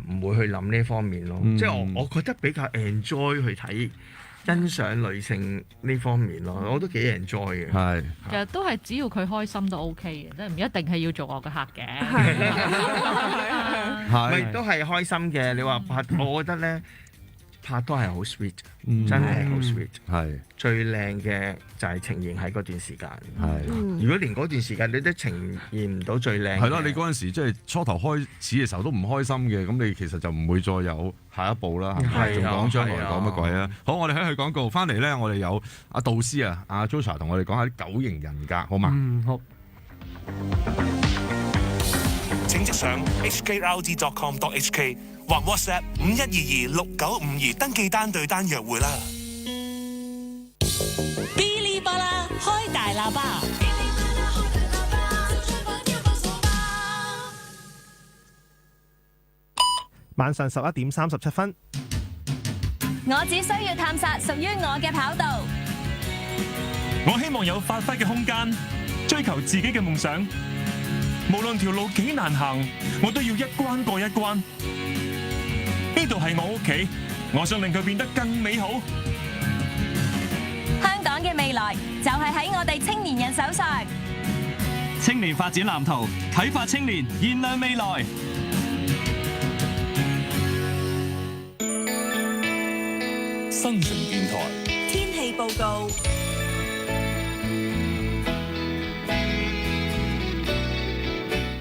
唔會去諗呢方面咯。即係我覺得比較 enjoy 去睇欣賞女性呢方面咯，我都幾 enjoy 嘅。係，其實都係只要佢開心都 OK 嘅，即係唔一定係要做我嘅客嘅。係，都係開心嘅。你話拍，我覺得咧。拍拖係好 sweet，真係好 sweet。係最靚嘅就係呈現喺嗰段時間。係，如果連嗰段時間你都呈現唔到最靚，係咯，你嗰陣時即係初頭開始嘅時候都唔開心嘅，咁你其實就唔會再有下一步啦。係，仲講將來講乜鬼啊？好，我哋喺去廣告翻嚟咧，我哋有阿導師啊，阿 Joshua 同我哋講下啲九型人格，好嘛？好。請即上 hkrd.com.hk 或 WhatsApp 51226952登記單對單約會啦。嗶哩吧啦，開大喇叭。晚上11點37分。我只需要探索屬於我嘅跑道。我希望有發揮嘅空間，追求自己嘅夢想。無論條路幾難行，我都要一關過一關。呢度係我屋企，我想令佢變得更美好。香港嘅未來就係喺我哋青年人手上。青年發展藍圖，啟發青年，燃亮未來。新城電台天氣報告。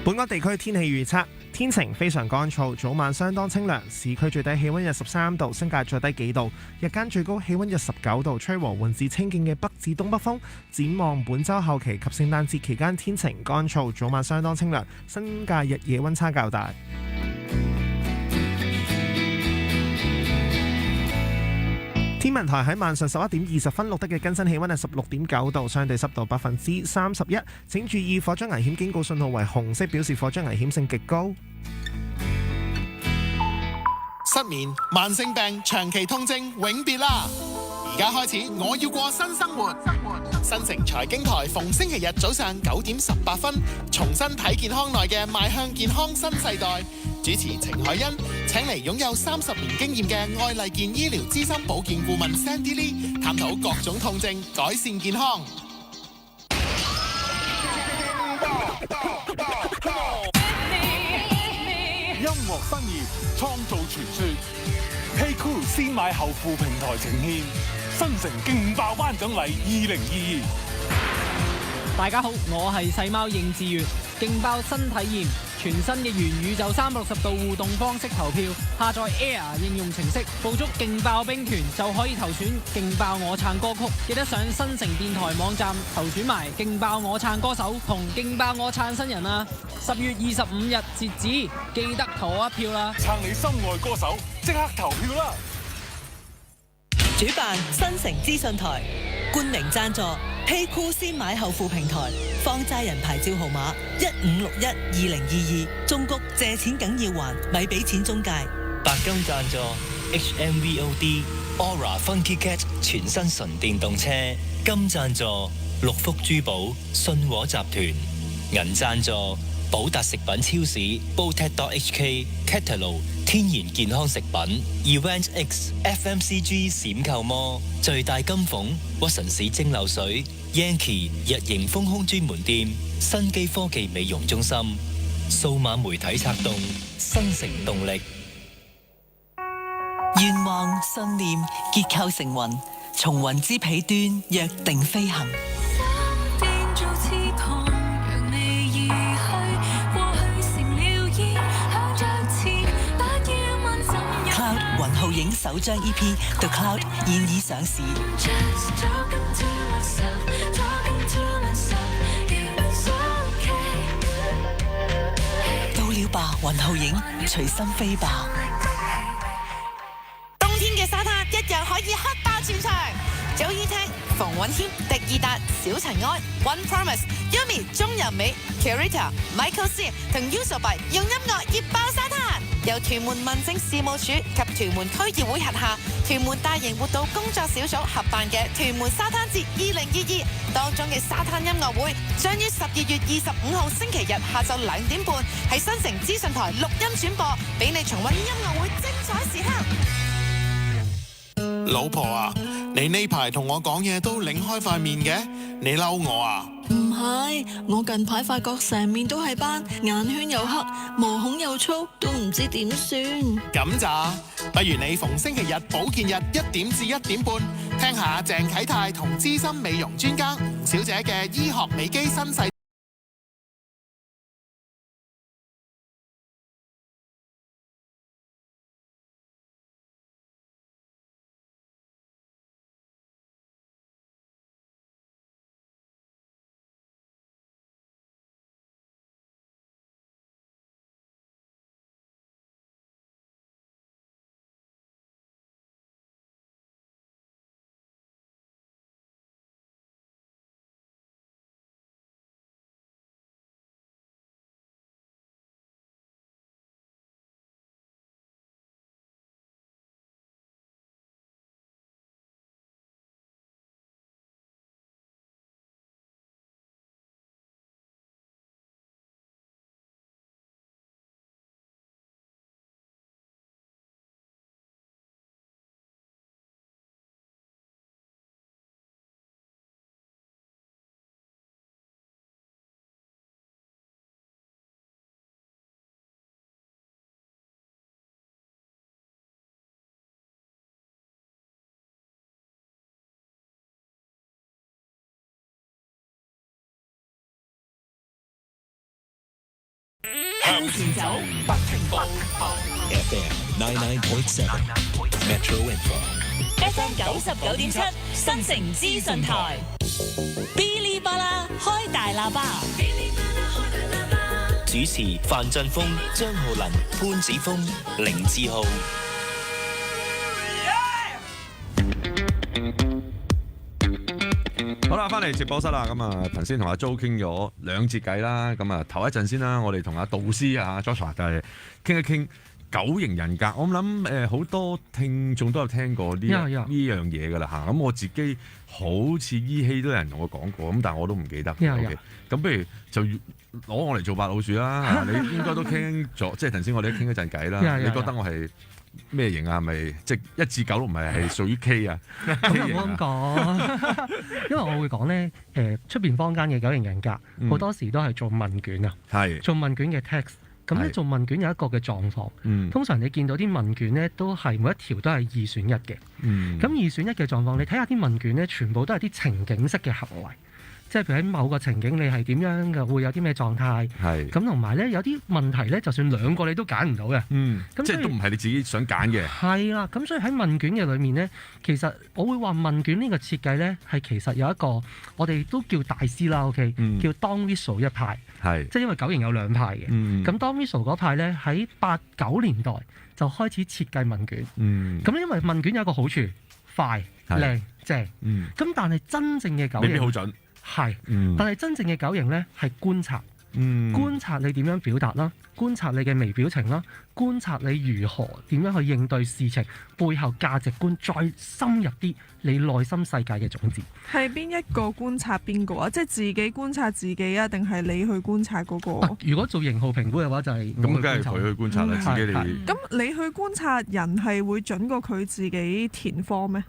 本港地區天氣預測：天晴，非常乾燥，早晚相當清涼。市區最低氣溫約13度，新界最低幾度。日間最高氣溫約19度，吹和緩至清勁嘅北至東北風。展望本週後期及聖誕節期間，天晴乾燥，早晚相當清涼，新界日夜溫差較大。天文台喺晚上11點20分錄得嘅更新氣溫係16.9度，相對濕度31%。請注意火災危險警告信號為紅色，表示火災危險性極高。失眠、慢性病、長期痛症永別啦！而家開始，我要過新生活。新城財經台逢星期日早上9點18分，重新睇健康內嘅邁向健康新世代。主持程海欣請嚟擁有30年經驗嘅愛麗健醫療資深保健顧問 Sandy Lee， 探討各種痛症，改善健康。音樂新意，創造傳說。Hey Cool 先買後付平台呈現新城勁爆頒獎禮2022。大家好，我係細貓應志月，勁爆新體驗，全新嘅元宇宙360度互動方式投票，下載 Air 應用程式，捕捉勁爆兵團就可以投選勁爆我撐歌曲，記得上新城電台網站投選埋勁爆我撐歌手同勁爆我撐新人啊！10月25日截止，記得投一票啦！撐你心愛歌手，即刻投票啦！主辦新城資訊台，冠名贊助Hey Cool 先買後付平台，放債人牌照號碼15612022，中谷借錢梗要還，咪俾錢中介。白金贊助 HMVOD Aura Funky Cat 全新純電動車，金贊助六福珠寶信和集團，銀贊助寶達食品超市 Botek.HK Catalog 天然健康食品 Event X FMCG 閃購摩最大金鳳屈臣氏蒸餾水 Yankee 日型豐胸專門店新基科技美容中心數碼媒體策動新城動力願望信念結構成雲，從雲之彼端約定飛行。雲浩影首張 EP The Cloud 現已上市，到了吧雲浩影，隨心飛吧。冬天嘅沙灘一樣可以黑爆全場。早已聽馮允謙、迪爾達、小塵埃、One Promise、Yumi、鐘仁美、Kurita、Michael C 同 Yusoby 用音樂熱爆沙灘。由屯門民政事務處及屯門區議會轄下屯門大型活動工作小組合辦嘅屯門沙灘節2022，當中嘅沙灘音樂會將於12月25號星期日下晝2點半喺新城資訊台錄音轉播，俾你重溫音樂會精彩時刻。老婆啊，你呢排同我講嘢都擰開塊面嘅，你嬲我啊？唔係，我近排發覺成面都係斑，眼圈又黑，毛孔又粗，都唔知點算。咁咋？不如你逢星期日保健日1點至1點半，聽下鄭啟泰同資深美容專家吳小姐嘅醫學美肌新世。向前走，不停步。FM 99.7 Metro FM 99.7新城資訊台。嗶哩吧啦，開大喇叭。主持范振鋒、張浩林、潘子峰、凌志浩。好啦，翻嚟直播室啦。咁啊，頭先同阿 Jo 傾咗2節偈啦。咁啊，頭一陣先啦，我哋同阿導師啊 Joshua 就係傾一傾九型人格。我諗好多聽眾都有聽過呢樣嘢㗎啦嚇。咁我自己好似依稀都有人同我講過，咁但係我都唔記得。OK，咁不如就攞我嚟做白老鼠啦。你應該都傾咗，即係頭先我哋都傾一陣偈啦。你覺得我係咩型啊？係咪即係1至9都唔係屬於 K 啊？咁唔好咁講，因為我會講咧，出邊坊間嘅九型人格好多時都係做問卷啊，做問卷嘅 text。咁咧做問卷有一個嘅狀況，通常你見到啲問卷咧都係每一條都係2選1嘅。咁2選1嘅狀況，你睇下啲問卷咧，全部都係啲情景式嘅行為。即係譬如喺某個情景，你係點樣嘅，會有啲咩狀態？咁同埋咧，有啲問題咧，就算2個你都揀唔到嘅。咁即係都唔係你自己想揀嘅。係啦，咁所以喺問卷嘅裏面咧，其實我會話問卷呢個設計咧，係其實有一個我哋都叫大師啦，OK，叫 Don Whistle 一派。即係因為9型有2派嘅。咁 Don Whistle 嗰派咧，喺8、9年代就開始設計問卷。咁因為問卷有一個好處，快、靚、正。咁但係真正嘅9型未必好準。係，但係真正嘅9型咧係觀察，觀察你點樣表達啦，觀察你嘅微表情啦，觀察你如何點樣去應對事情背後價值觀，再深入啲你內心世界嘅種子。係邊一個觀察邊個啊？即係自己觀察自己啊，定係你去觀察嗰個？如果做型號評估嘅話，就係咁，梗係佢去觀察啦，自己你。咁你去觀察人係會準過佢自己填科咩？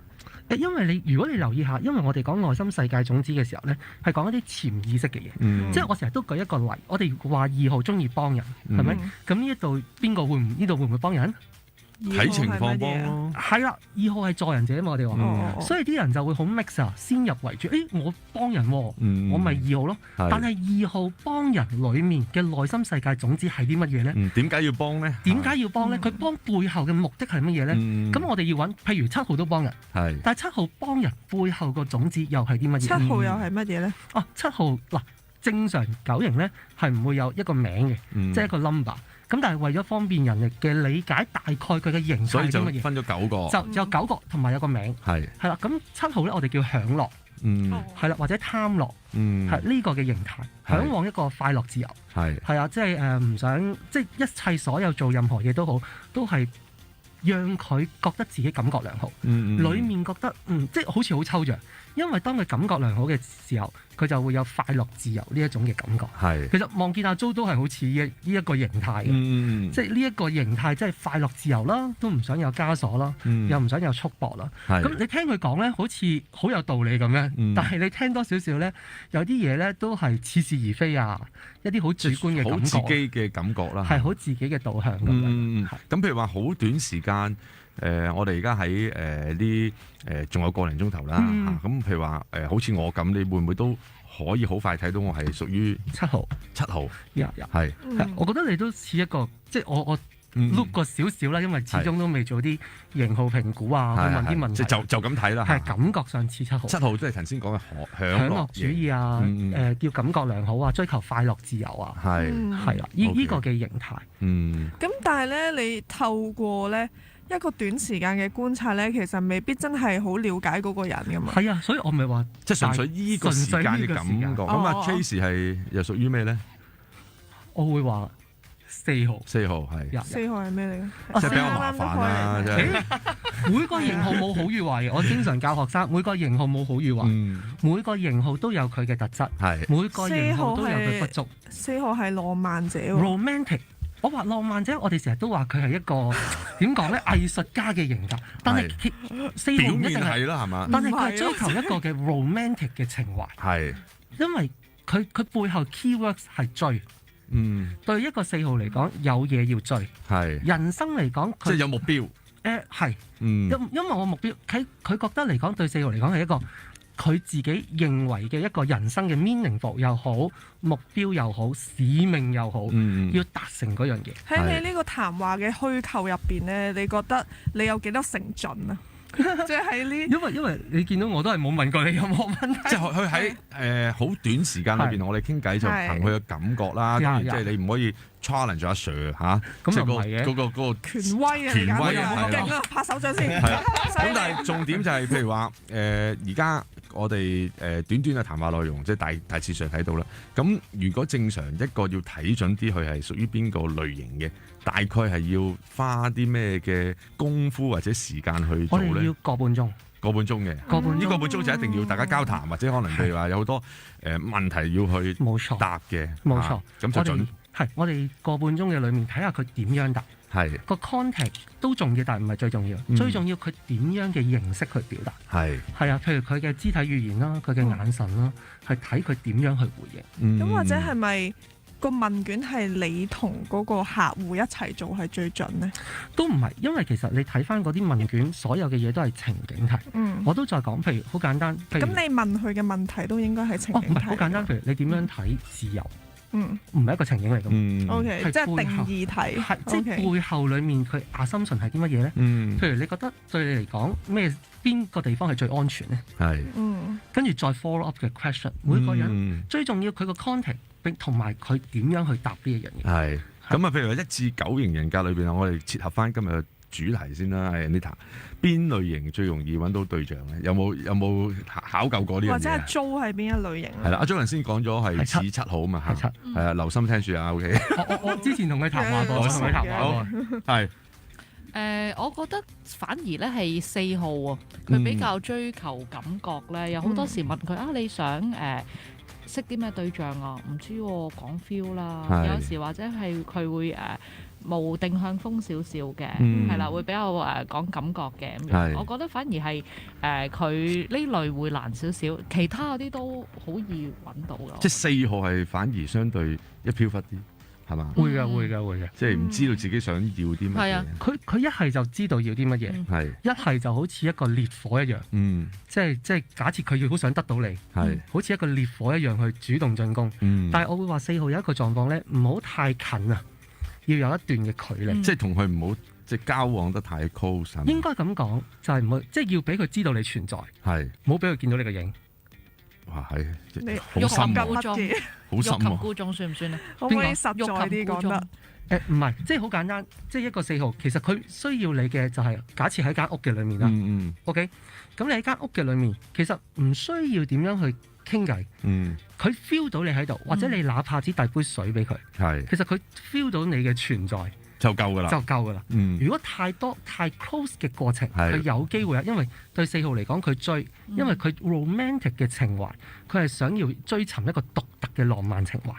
因為如果你留意下，因為我哋講內心世界種子嘅時候呢，係講一啲潛意識嘅嘢。即係我成日都舉一個例，我哋話2號中意幫人，係咪？咁呢一度邊個呢度會唔會幫人？睇情況幫咯。係啦，2號係助人者啊嘛，我哋話，所以啲人就會好 mix 啊，先入為主。我幫人喎，我咪2號咯。但係2號幫人裡面嘅內心世界種子係啲乜嘢呢？點解要幫呢？點解要幫呢？佢幫背後嘅目的係乜嘢呢？咁我哋要揾，譬如7號都幫人，但係7號幫人背後個種子又係啲乜嘢？7號又係乜嘢呢？7號嗱，正常9型呢係唔會有一個名嘅，即係一個 number。咁但係為咗方便人嘅理解，大概佢嘅形態係啲乜嘢？所以就分咗9個，就有9個，同埋有個名。係啦，咁7號咧，我哋叫享樂，係啦，或者貪樂，係呢個嘅形態，嚮往一個快樂自由，係啊，即係唔想，即係一切所有做任何嘢都好，都係讓佢覺得自己感覺良好，裡面覺得即係好似好抽象。因為當佢感覺良好嘅時候，佢就會有快樂自由呢一種嘅感覺。其實望見阿 Jo 都係好似呢一個形態嘅，即係呢一個形態，即係快樂自由啦，都唔想有枷鎖啦，又唔想有束縛啦。咁你聽佢講咧，好似好有道理咁樣，但係你聽多少少咧，有啲嘢咧都係似是而非啊，一啲好主觀嘅感覺，好自己嘅感覺啦，係好自己嘅導向咁樣。咁譬如話好短時間。我哋而家喺啲仲有個零鐘頭啦嚇，咁譬如話好似我咁，你會唔會都可以好快睇到我係屬於7號？係，我覺得你都似一個，即係我碌過少少啦，因為始終都未做啲型號評估啊，去問啲問題，就咁睇啦。係感覺上似7號。7號即係頭先講嘅享樂主義啊，叫感覺良好啊，追求快樂自由啊，係啦，呢個嘅形態。咁但係咧，你透過咧一個短時間嘅觀察咧，其實未必真係好了解嗰個人㗎嘛。係啊，所以我咪話即係純粹依個時間嘅感覺。咁啊，Tracy 係又屬於咩咧？我會話4號。4號係。4號係咩嚟嘅？即係比較麻煩啦，真係。每個型號冇好與壞，我經常教學生，每個型號冇好與壞，每個型號都有佢嘅特質，每個型號都有佢不足。4號係浪漫者喎。Romantic。我話浪漫者，我哋成日都話佢係一個點講咧，藝術家嘅型格，但係4號唔一定係啦，係嘛？但係佢係追求一個嘅 romantic 嘅情懷，係因為佢背後 keywords 係追，對一個4號嚟講有嘢要追，係人生嚟講即係有目標，係，因為我目標佢覺得嚟講對4號嚟講係一個佢自己認為嘅一個人生嘅 meaningful 又好，目標又好，使命又好，要達成嗰樣嘢。喺你呢個談話嘅虛構入邊咧，你覺得你有幾多成進啊？即係喺呢，因為你見到我都係冇問過你有冇問題。即係佢喺好短時間裏邊，我哋傾偈就憑佢嘅感覺啦。當然即係你唔可以 challenge 阿 Sir 嚇，即係嗰個權威啊！權威啊！勁啊！拍手掌先。咁但係重點就係譬如話而家我哋短短嘅談話內容，即係大致上睇到啦。咁如果正常一個要睇準啲，佢係屬於邊個類型嘅？大概係要花啲咩嘅功夫或者時間去做咧？我哋要個半鐘嘅。呢個半鐘就一定要大家交談，或者可能譬如話有好多問題要去答嘅。冇錯，咁就準。我哋個半鐘嘅裏面睇下佢點樣答。係個 context 都重要，但係唔係最重要。最重要佢點樣嘅形式去表達。係啊，譬如佢嘅肢體語言啦，佢嘅眼神啦，係睇佢點樣去回應。咁或者係咪個問卷係你同嗰個客戶一齊做係最準呢？都唔係，因為其實你睇翻嗰啲問卷，所有嘅嘢都係情景題。我都再講，譬如好簡單。咁你問佢嘅問題都應該係情景題。唔係好簡單，譬如你點樣睇自由？唔係一個情景嚟㗎。OK，即係定義題。係即係背後裡面佢 assumption 係啲乜嘢咧？譬如你覺得對你嚟講邊個地方係最安全咧？係。跟住再 follow up 嘅 question， 每個人最重要佢個 context 並同埋佢點樣去答呢一樣嘢。係。咁啊，譬如話1至9型人格裏邊啊，我哋切合翻今日嘅主題先啦。Anita，邊類型最容易揾到對象咧？有冇考究過呢樣嘢？或者阿 Jo 係邊一類型？係啦，阿 Jo 頭先講咗係似7號啊嘛，係啊，留心聽住啊 ，OK。我之前同佢談話過，係。我覺得反而咧係4號喎，佢比較追求感覺咧，有好多時問佢你想識啲咩對象啊？唔知喎，講 feel 啦。有時或者係佢會無定向風少少嘅，係啦，會比較講感覺嘅咁樣。我覺得反而係佢呢類會難少少，其他嗰啲都好易揾到㗎。即係4號係反而相對一飄忽啲。係嘛？會㗎，即係唔知道自己想要啲乜嘢。係啊，佢一係就知道要啲乜嘢，一係就好似一個烈火一樣。即係假設佢要好想得到你，好似一個烈火一樣去主動進攻。但係我會話4號有一個狀況咧，唔好太近啊，要有一段嘅距離。即係同佢唔好即係交往得太 close。應該咁講，就係唔好，即係要俾佢知道你存在，唔好俾佢見到你個影。哇，係欲擒故縱，好深欲擒故縱算唔算啊？可唔可以實在啲講得？唔係，即係好簡單，即係一個4號，其實佢需要你嘅就係假設喺間屋嘅裏面啦。OK， 咁你喺間屋嘅裏面，其實唔需要點樣去傾偈。佢 feel 到你喺度，或者你哪怕只遞杯水俾佢。其實佢 feel 到你嘅存在。就夠㗎啦，就夠㗎啦。如果太多太 close 嘅過程，佢有機會啊，因為對4號嚟講佢追，因為佢 romantic 嘅情懷，佢係想要追尋一個獨特嘅浪漫情懷。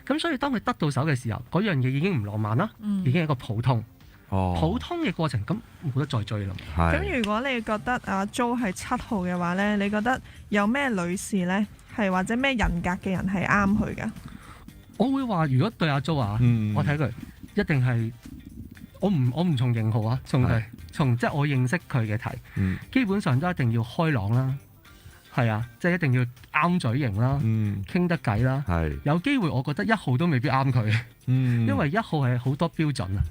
咁所以當佢得到手嘅時候，嗰樣嘢已經唔浪漫啦，已經係一個普通。普通嘅過程，咁冇得再追啦。咁如果你覺得阿 Jo 係7號嘅話咧，你覺得有咩女士咧係或者咩人格嘅人係啱佢嘅？我會話，如果對阿 Jo 啊，我睇佢一定係我唔從型號啊，從即係我認識佢嘅睇，基本上都一定要開朗啦，係啊，即係一定要啱嘴型啦，傾得偈啦，有機會我覺得1號都未必啱佢，因為1號係好多標準啊。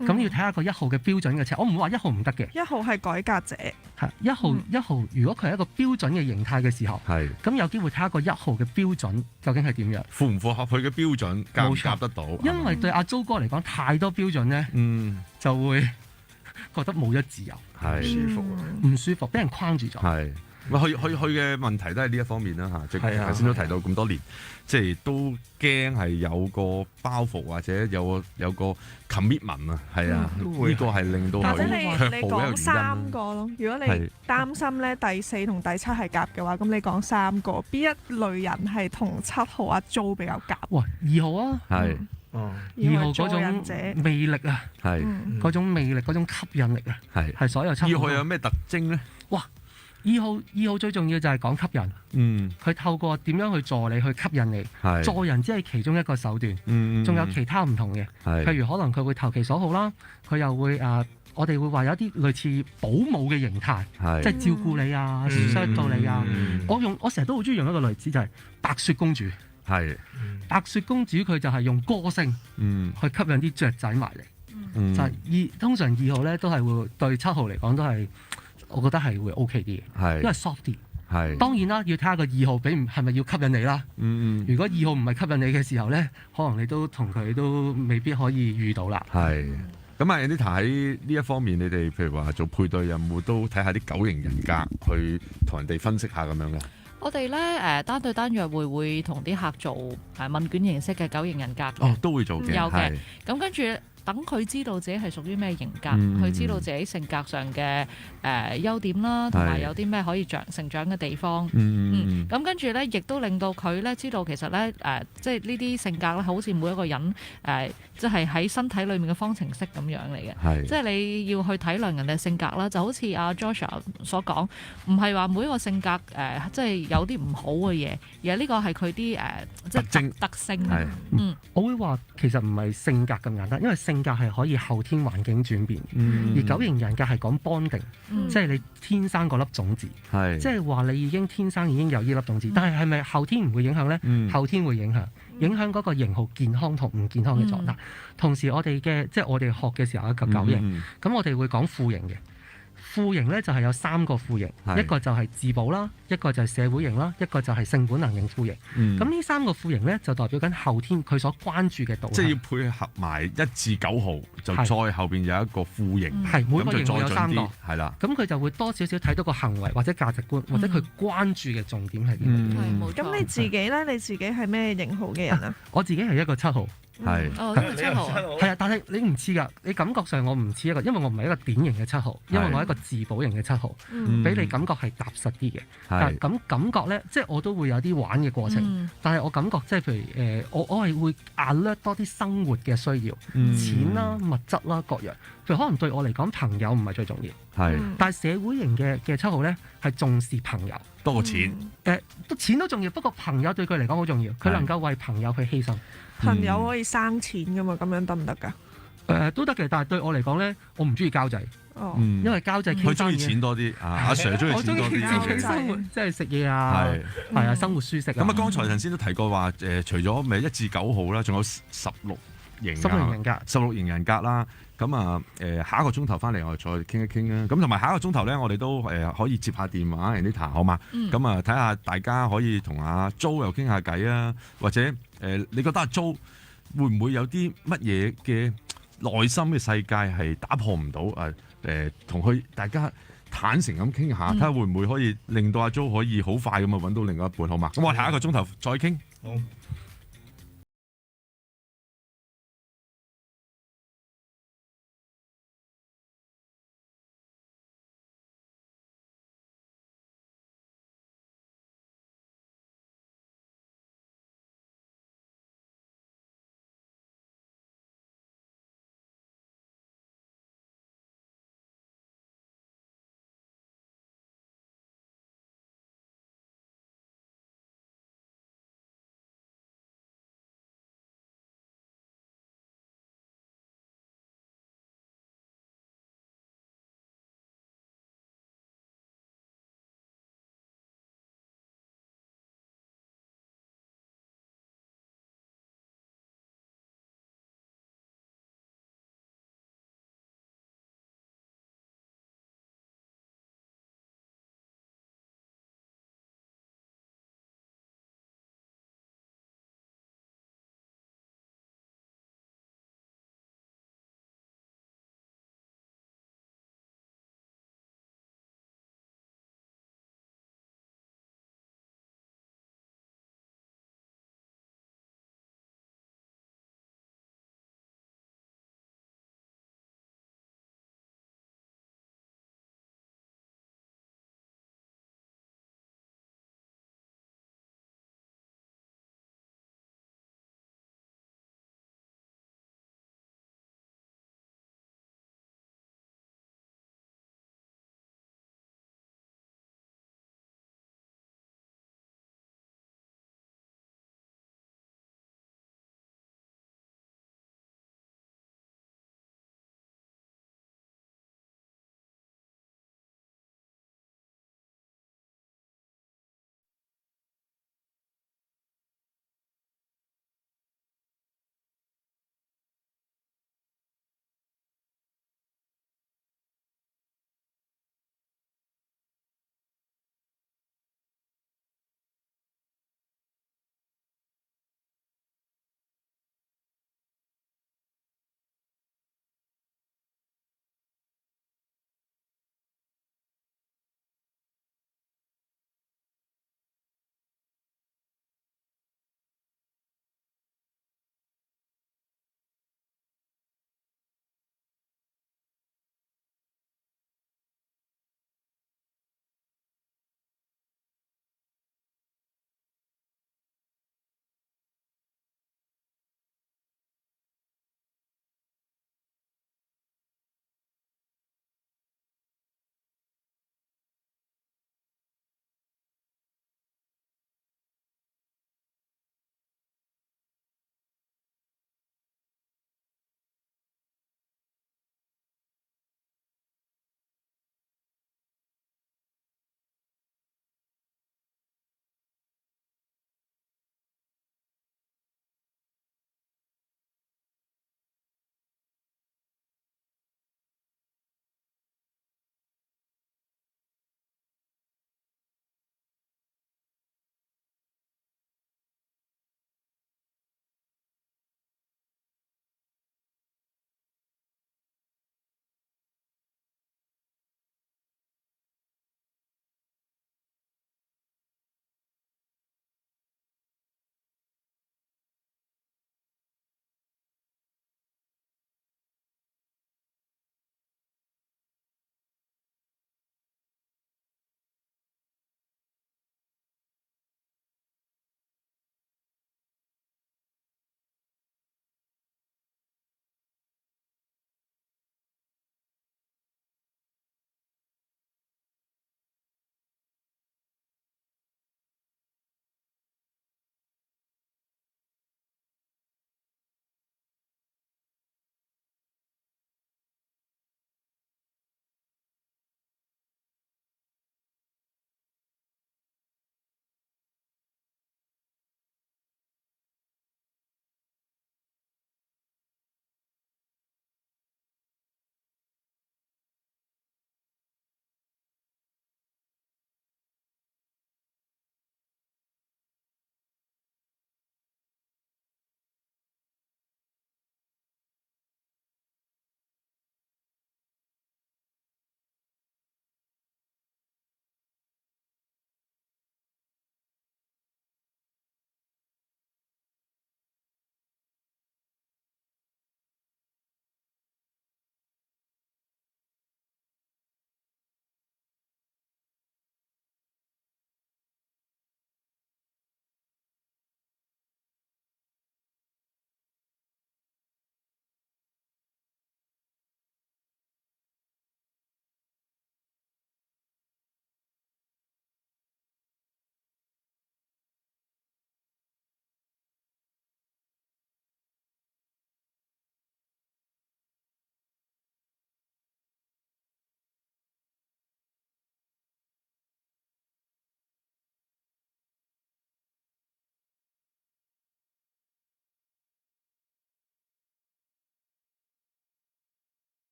咁要睇下個1號嘅標準嘅尺，我唔會話1號唔得嘅。1號係改革者，係1號，如果佢係一個標準嘅形態嘅時候，咁有機會睇下個1號嘅標準究竟係點樣，符唔符合佢嘅標準，夾唔夾得到？因為對阿 Jo 哥嚟講，太多標準咧，就會覺得冇咗自由，唔舒服，俾人框住咗。佢嘅問題都係呢一方面啦嚇，即係頭先都提到咁多年，即係都驚係有個包袱或者有個 commitment 啊，係啊，呢個係令到佢或者你講3 3個咯。如果你擔心咧第4同第7係夾嘅話，咁你講3個，邊一類人係同7號阿 Jo 比較夾？哇，2號啊，係2號嗰種魅力啊，嗰種魅力，嗰種吸引力啊，係所有7號。2號有咩特徵咧？哇！2號最重要就係講吸引，佢透過點樣去助你去吸引你，助人只係其中一個手段，仲有其他唔同嘅，譬如可能佢會投其所好啦，佢又會我哋會話有一啲類似保姆嘅形態，即係照顧你啊，傷到你啊。我成日都好中意用一個例子，就係白雪公主。白雪公主佢就係用歌聲去吸引啲雀仔埋嚟，就係通常2號咧都係會對7號嚟講都係。我覺得係會 OK 啲嘅，因為 soft 啲。當然啦，要睇下個2號係咪要吸引你啦。如果2號唔係吸引你嘅時候咧，可能你都同佢都未必可以遇到啦。咁啊，Anita 喺呢一方面，你哋譬如話做配對，有冇都睇下啲9型人格去同人哋分析下咁樣嘅？我哋咧單對單約會同啲客做問卷形式嘅9型人格。都會做嘅。有嘅。咁跟住等佢知道自己係屬於咩型格，佢知道自己性格上嘅優點啦，同埋有啲咩可以成長嘅地方。咁跟住咧，亦都令到佢咧知道其實咧即係呢啲性格咧，好似每一個人即係喺身體裏面嘅方程式咁樣嚟嘅。即係你要去體諒人哋性格啦，就好似阿 Joshua 所講，唔係話每一個性格即係有啲唔好嘅嘢，而係呢個係佢啲即係特性。我會話其實唔係性格咁簡單，因為性格係可以後天環境轉變，而9型人格係講 bonding，即係你天生嗰粒種子，即係話你已經天生已經有呢粒種子，但係咪後天唔會影響呢？後天會影響嗰個型號健康同唔健康嘅狀態。同時我哋嘅即係我哋學嘅時候一個9型，咁我哋會講副型嘅。副型咧就係有3個副型，一個就係自保啦，一個就係社會型啦，一個就係性本能型副型。咁呢3個副型咧就代表緊後天佢所關注嘅導向，即係要配合埋1至9號，就再後邊有一個副型，每個型號有3個，係啦。咁佢就會多少少睇到個行為或者價值觀，或者佢關注嘅重點係點。咁你自己咧，你自己係咩型號嘅人啊？我自己係一個7號。7號係啊，但係你唔似㗎，你感覺上我唔似一個，因為我唔係一個典型嘅7號，因為我係一個自保型嘅7號，俾你感覺係踏實啲嘅。但咁感覺咧，即係我都會有啲玩嘅過程，但係我感覺即係譬如我係會 alert 多啲生活嘅需要，錢啦、物質啦各樣。譬如可能對我嚟講，朋友唔係最重要，但係社會型嘅7號咧係重視朋友多過錢。錢都重要，不過朋友對佢嚟講好重要，佢能夠為朋友去犧牲。朋友可以生錢噶嘛？咁樣得唔得㗎？都得嘅，但係對我嚟講咧，我唔中意交際。因為交際佢中意錢多啲，阿 Sir 中意錢多啲。生活即係食嘢啊，係啊，生活舒適啊。咁啊，剛才頭先都提過話，除咗咪1至9號啦，仲有16型人格，16型人格啦。咁啊，下一個鐘頭翻嚟，我哋再傾一傾啦。咁同埋下一個鐘頭咧，我哋都可以接下電話 Anita 好嘛？咁啊，睇下大家可以同阿 Jo 又傾下偈啊，或者你覺得阿 Jo 會唔會有啲乜嘢嘅內心嘅世界係打破唔到？同佢大家坦誠咁傾下，睇下會唔會可以令到阿 Jo 可以好快咁啊揾到另外一半好嘛？咁我哋下一個鐘頭再傾。好。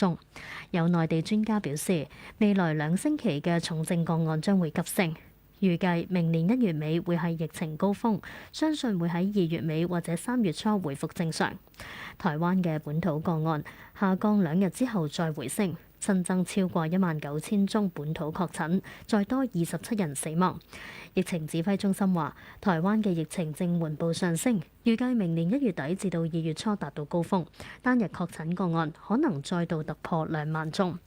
宗。有內地專家表示，未來2星期嘅重症個案將會急升，預計明年1月尾會係疫情高峰，相信會喺2月尾或者3月初回復正常。台灣嘅本土個案下降2日之後再回升，新增超過19000宗本土確診，再多27人死亡。疫情指揮中心話，台灣嘅疫情正緩步上升，預計明年1月底至到2月初達到高峰，單日確診個案可能再度突破2萬宗。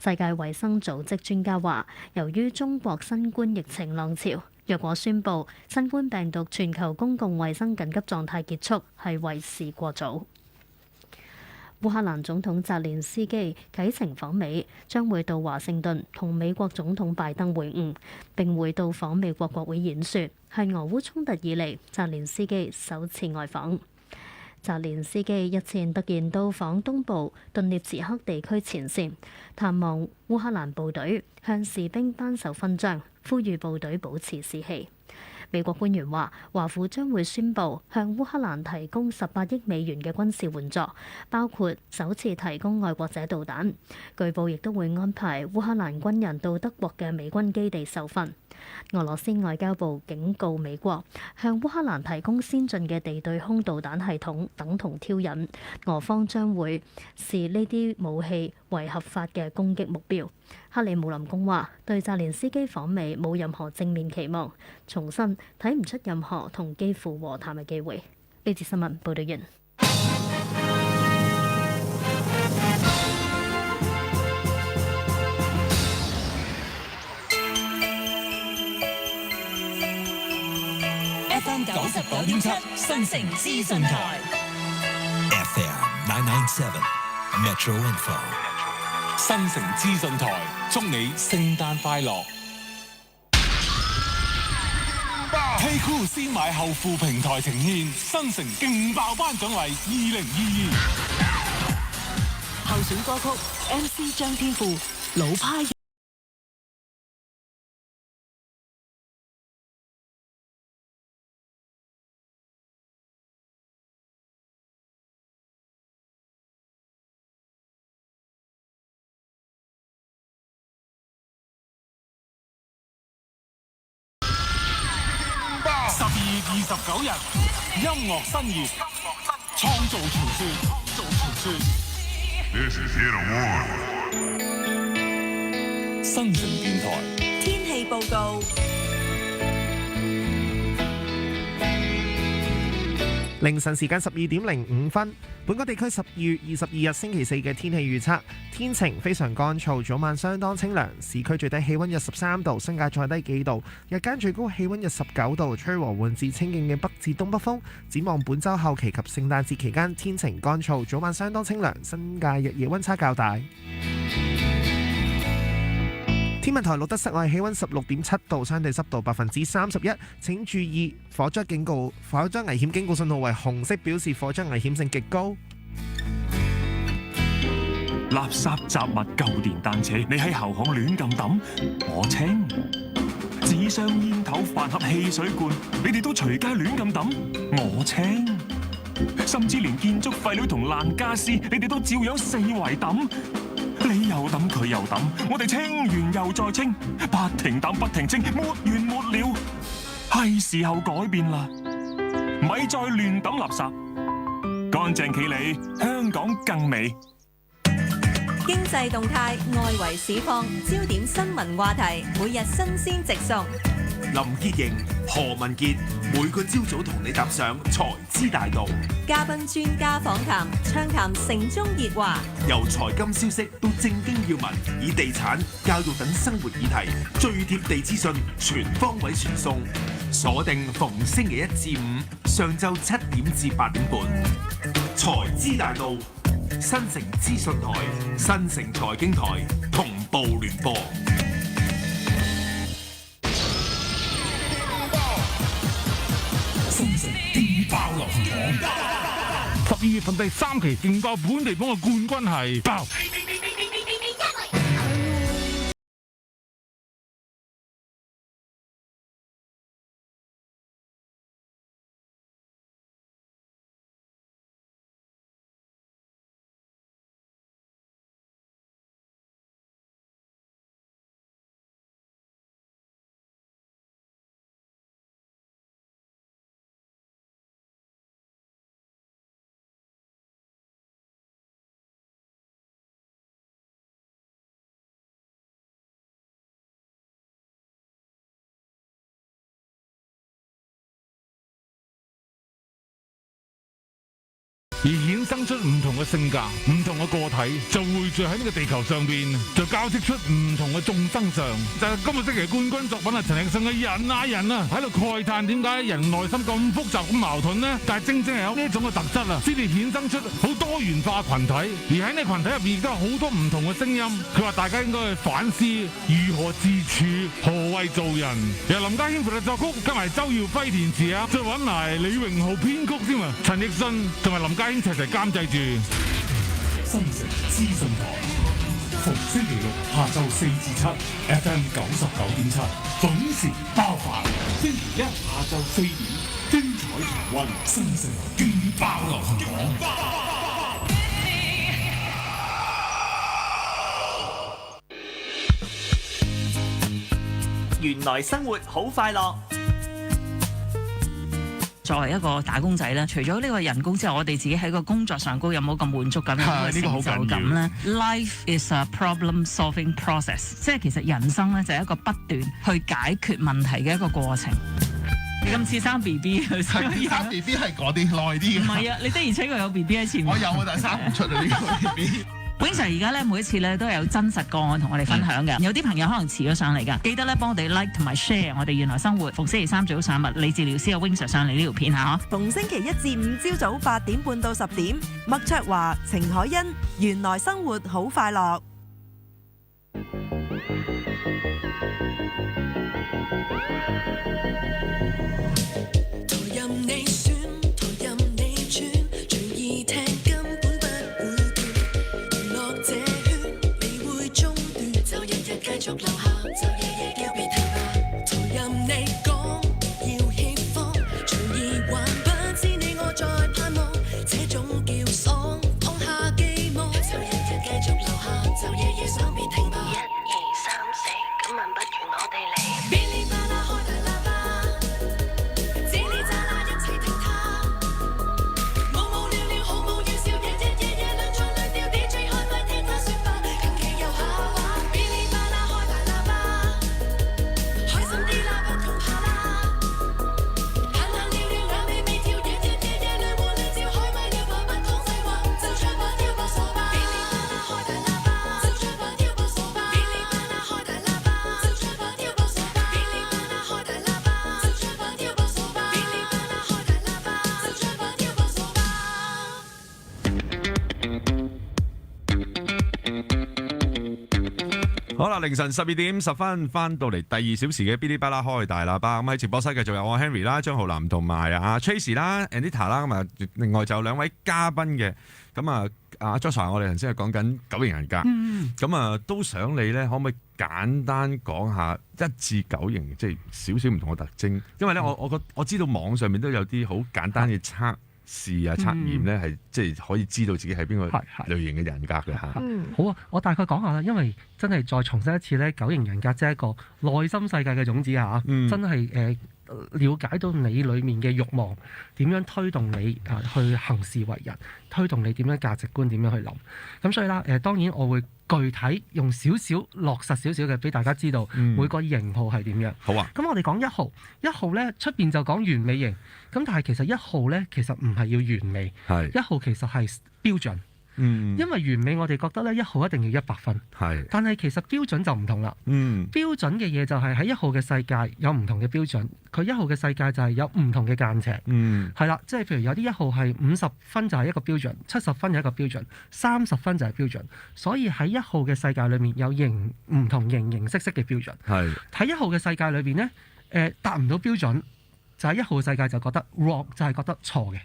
世界衛生組織專家話，由於中國新冠疫情浪潮，若果宣布新冠病毒全球公共衛生緊急狀態結束，係為時過早。烏克蘭總統澤連斯基啟程訪美，將會到華盛頓同美國總統拜登會晤，並會到訪美國國會演說，係俄烏衝突以嚟澤連斯基首次外訪。澤連斯基日前突然到訪東部頓涅茨克地區前線，探望烏克蘭部隊，向士兵頒授勳章，呼籲部隊保持士氣。美國官員話，華府將會宣布向烏克蘭提供18億美元嘅軍事援助，包括首次提供愛國者導彈。據報亦都會安排烏克蘭軍人到德國嘅美軍基地受訓。俄羅斯外交部警告美國，向烏克蘭提供先進嘅地對空導彈系統等同挑釁，俄方將會視呢啲武器為合法嘅攻擊目標。克里姆林宮話對澤連斯基訪美冇任何正面期望，重申睇唔出任何同基輔和談嘅機會。呢節新聞報道完。FM 99.7新城資訊台 FM 997 Metro Info 新城資訊台，祝你聖誕快樂。K-Cool 先買後付平台呈現新城勁爆頒獎禮2022候選歌曲 MC 張天賦老派。29日，音樂新熱，創造傳說，This is Hit Award。新城電台天氣報告。凌晨時間12:05，本港地區12月22日星期四嘅天氣預測：天晴，非常乾燥，早晚相當清涼，市區最低氣溫約13度，新界再低幾度，日間最高氣溫約19度，吹和緩至清勁嘅北至東北風。展望本週後期及聖誕節期間，天晴乾燥，早晚相當清涼，新界日夜溫差較大。天文台錄得室外氣溫16.7度，相對濕度31%。請注意火災危險警告信號為紅色，表示火災危險性極高。垃圾雜物、舊電單車，你喺後巷亂咁抌，我清；紙箱、煙頭、飯盒、汽水罐，你哋都隨街亂咁抌，我清；甚至連建築廢料同爛家私，你哋都照樣四圍抌。你又抌，佢又抌，我哋清完又再清，不停抌不停清，沒完沒了。係時候改變啦，咪再亂抌垃圾，乾淨企理，香港更美。經濟動態、外圍市況、焦點新聞話題，每日新鮮直送。林潔瑩、何文傑，每個朝早同你踏上財資大道。嘉賓專家訪談，暢談城中熱話，由財金消息到正經要聞，以地產、教育等生活議題，最貼地資訊，全方位傳送。鎖定逢星期一至五上晝7點至8點半，財資大道，新城資訊台、新城財經台同步聯播。新城勁爆流行榜，12月份第3期勁爆本地榜嘅冠軍係爆。而衍生出唔同嘅性格、唔同嘅個體，就匯聚喺呢個地球上邊，就交織出唔同嘅眾生相。就係今個星期冠軍作品啊，陳奕迅嘅人啊，喺度慨嘆點解人內心咁複雜咁矛盾呢？但係正正係有呢一種嘅特質啊，先至衍生出好多元化群體。而喺呢個群體入邊亦都有好多唔同嘅聲音。佢話大家應該去反思如何自處，何謂做人。由林家謙負責作曲，加埋周耀輝填詞啊，再揾埋李榮浩編曲添啊，陳奕迅同埋林家謙齊監製住。新城資訊台，逢星期六下晝4至7 FM 99.7，準時爆發。星期一下晝4點，精彩重溫新城勁爆流行榜。原來生活好快樂。作為一個打工仔咧，除咗呢個人工之外，我哋自己喺個工作上高有冇咁滿足感、有冇成就感咧 ？Life is a problem-solving process， 即係其實人生咧就係一個不斷去解決問題嘅一個過程。你咁似生 B B， 生 B B 係嗰啲耐啲嘅。唔係啊，你的而且確有 B B 喺前面。我有啊，但係生唔出啊呢個 B B。Wing Sir 而家咧每一次咧都有真實個案同我哋分享嘅，有啲朋友可能遲咗上嚟㗎，記得咧幫我哋 like 同埋 share 我哋原來生活。逢星期三早上物理治療師阿 Wing Sir 上嚟呢條片嚇。逢星期1至5朝早8點半到10點，麥卓華、程海欣，原來生活好快樂。繼續留下，就夜夜叫別停吧。同任你講要協放，隨意還不知你我在盼望，這種叫爽，放下寄望。就日日繼續留下，就夜夜想別停吧。1、2、3、4，今晚不如我哋嚟。噼哩啪啦開大喇叭，嘰哩喳啦一齊聽它。無無聊聊毫無預兆，日日夜夜兩種兩調 DJ 開咪聽他説吧，近期又下話。好啦，凌晨12點10分翻到嚟第2小時嘅嗶哩吧啦開大喇叭，咁喺直播室繼續有我 Henry 啦、張浩南同埋阿 Tracy 啦、Anita 啦，咁啊另外就有兩位嘉賓嘅，咁啊阿 Joshua 我哋頭先係講緊9型人格，咁啊都想你咧可唔可以簡單講下1至9型即係少少唔同嘅特徵，因為咧我知道網上面都有啲好簡單嘅試啊測驗咧，係即係可以知道自己係邊個類型嘅人格嘅嚇。好啊，我大概講下啦，因為真係再重申一次咧，9型人格即係一個內心世界嘅種子嚇，真係了解到你裡面嘅慾望點樣推動你去行事為人，推動你點樣價值觀點樣去諗。咁所以啦，當然我會具體用少少落實少少嘅俾大家知道每個型號係點樣。好啊。咁我哋講1號咧出邊就講完美型，咁但係其實1號咧其實唔係要完美，1號其實係標準。因為完美我哋覺得咧1號一定要100分，但係其實標準就唔同啦。標準嘅嘢就係喺1號嘅世界有唔同嘅標準，佢1號嘅世界就係有唔同嘅間尺，係啦，即係譬如有啲1號係50分就係一個標準，70分係一個標準，30分就係標準，所以喺1號嘅世界裏面有唔同形式嘅標準。喺1號嘅世界裏邊咧，達唔到標準。就係1號世界就覺得 wrong， 就係覺得錯嘅。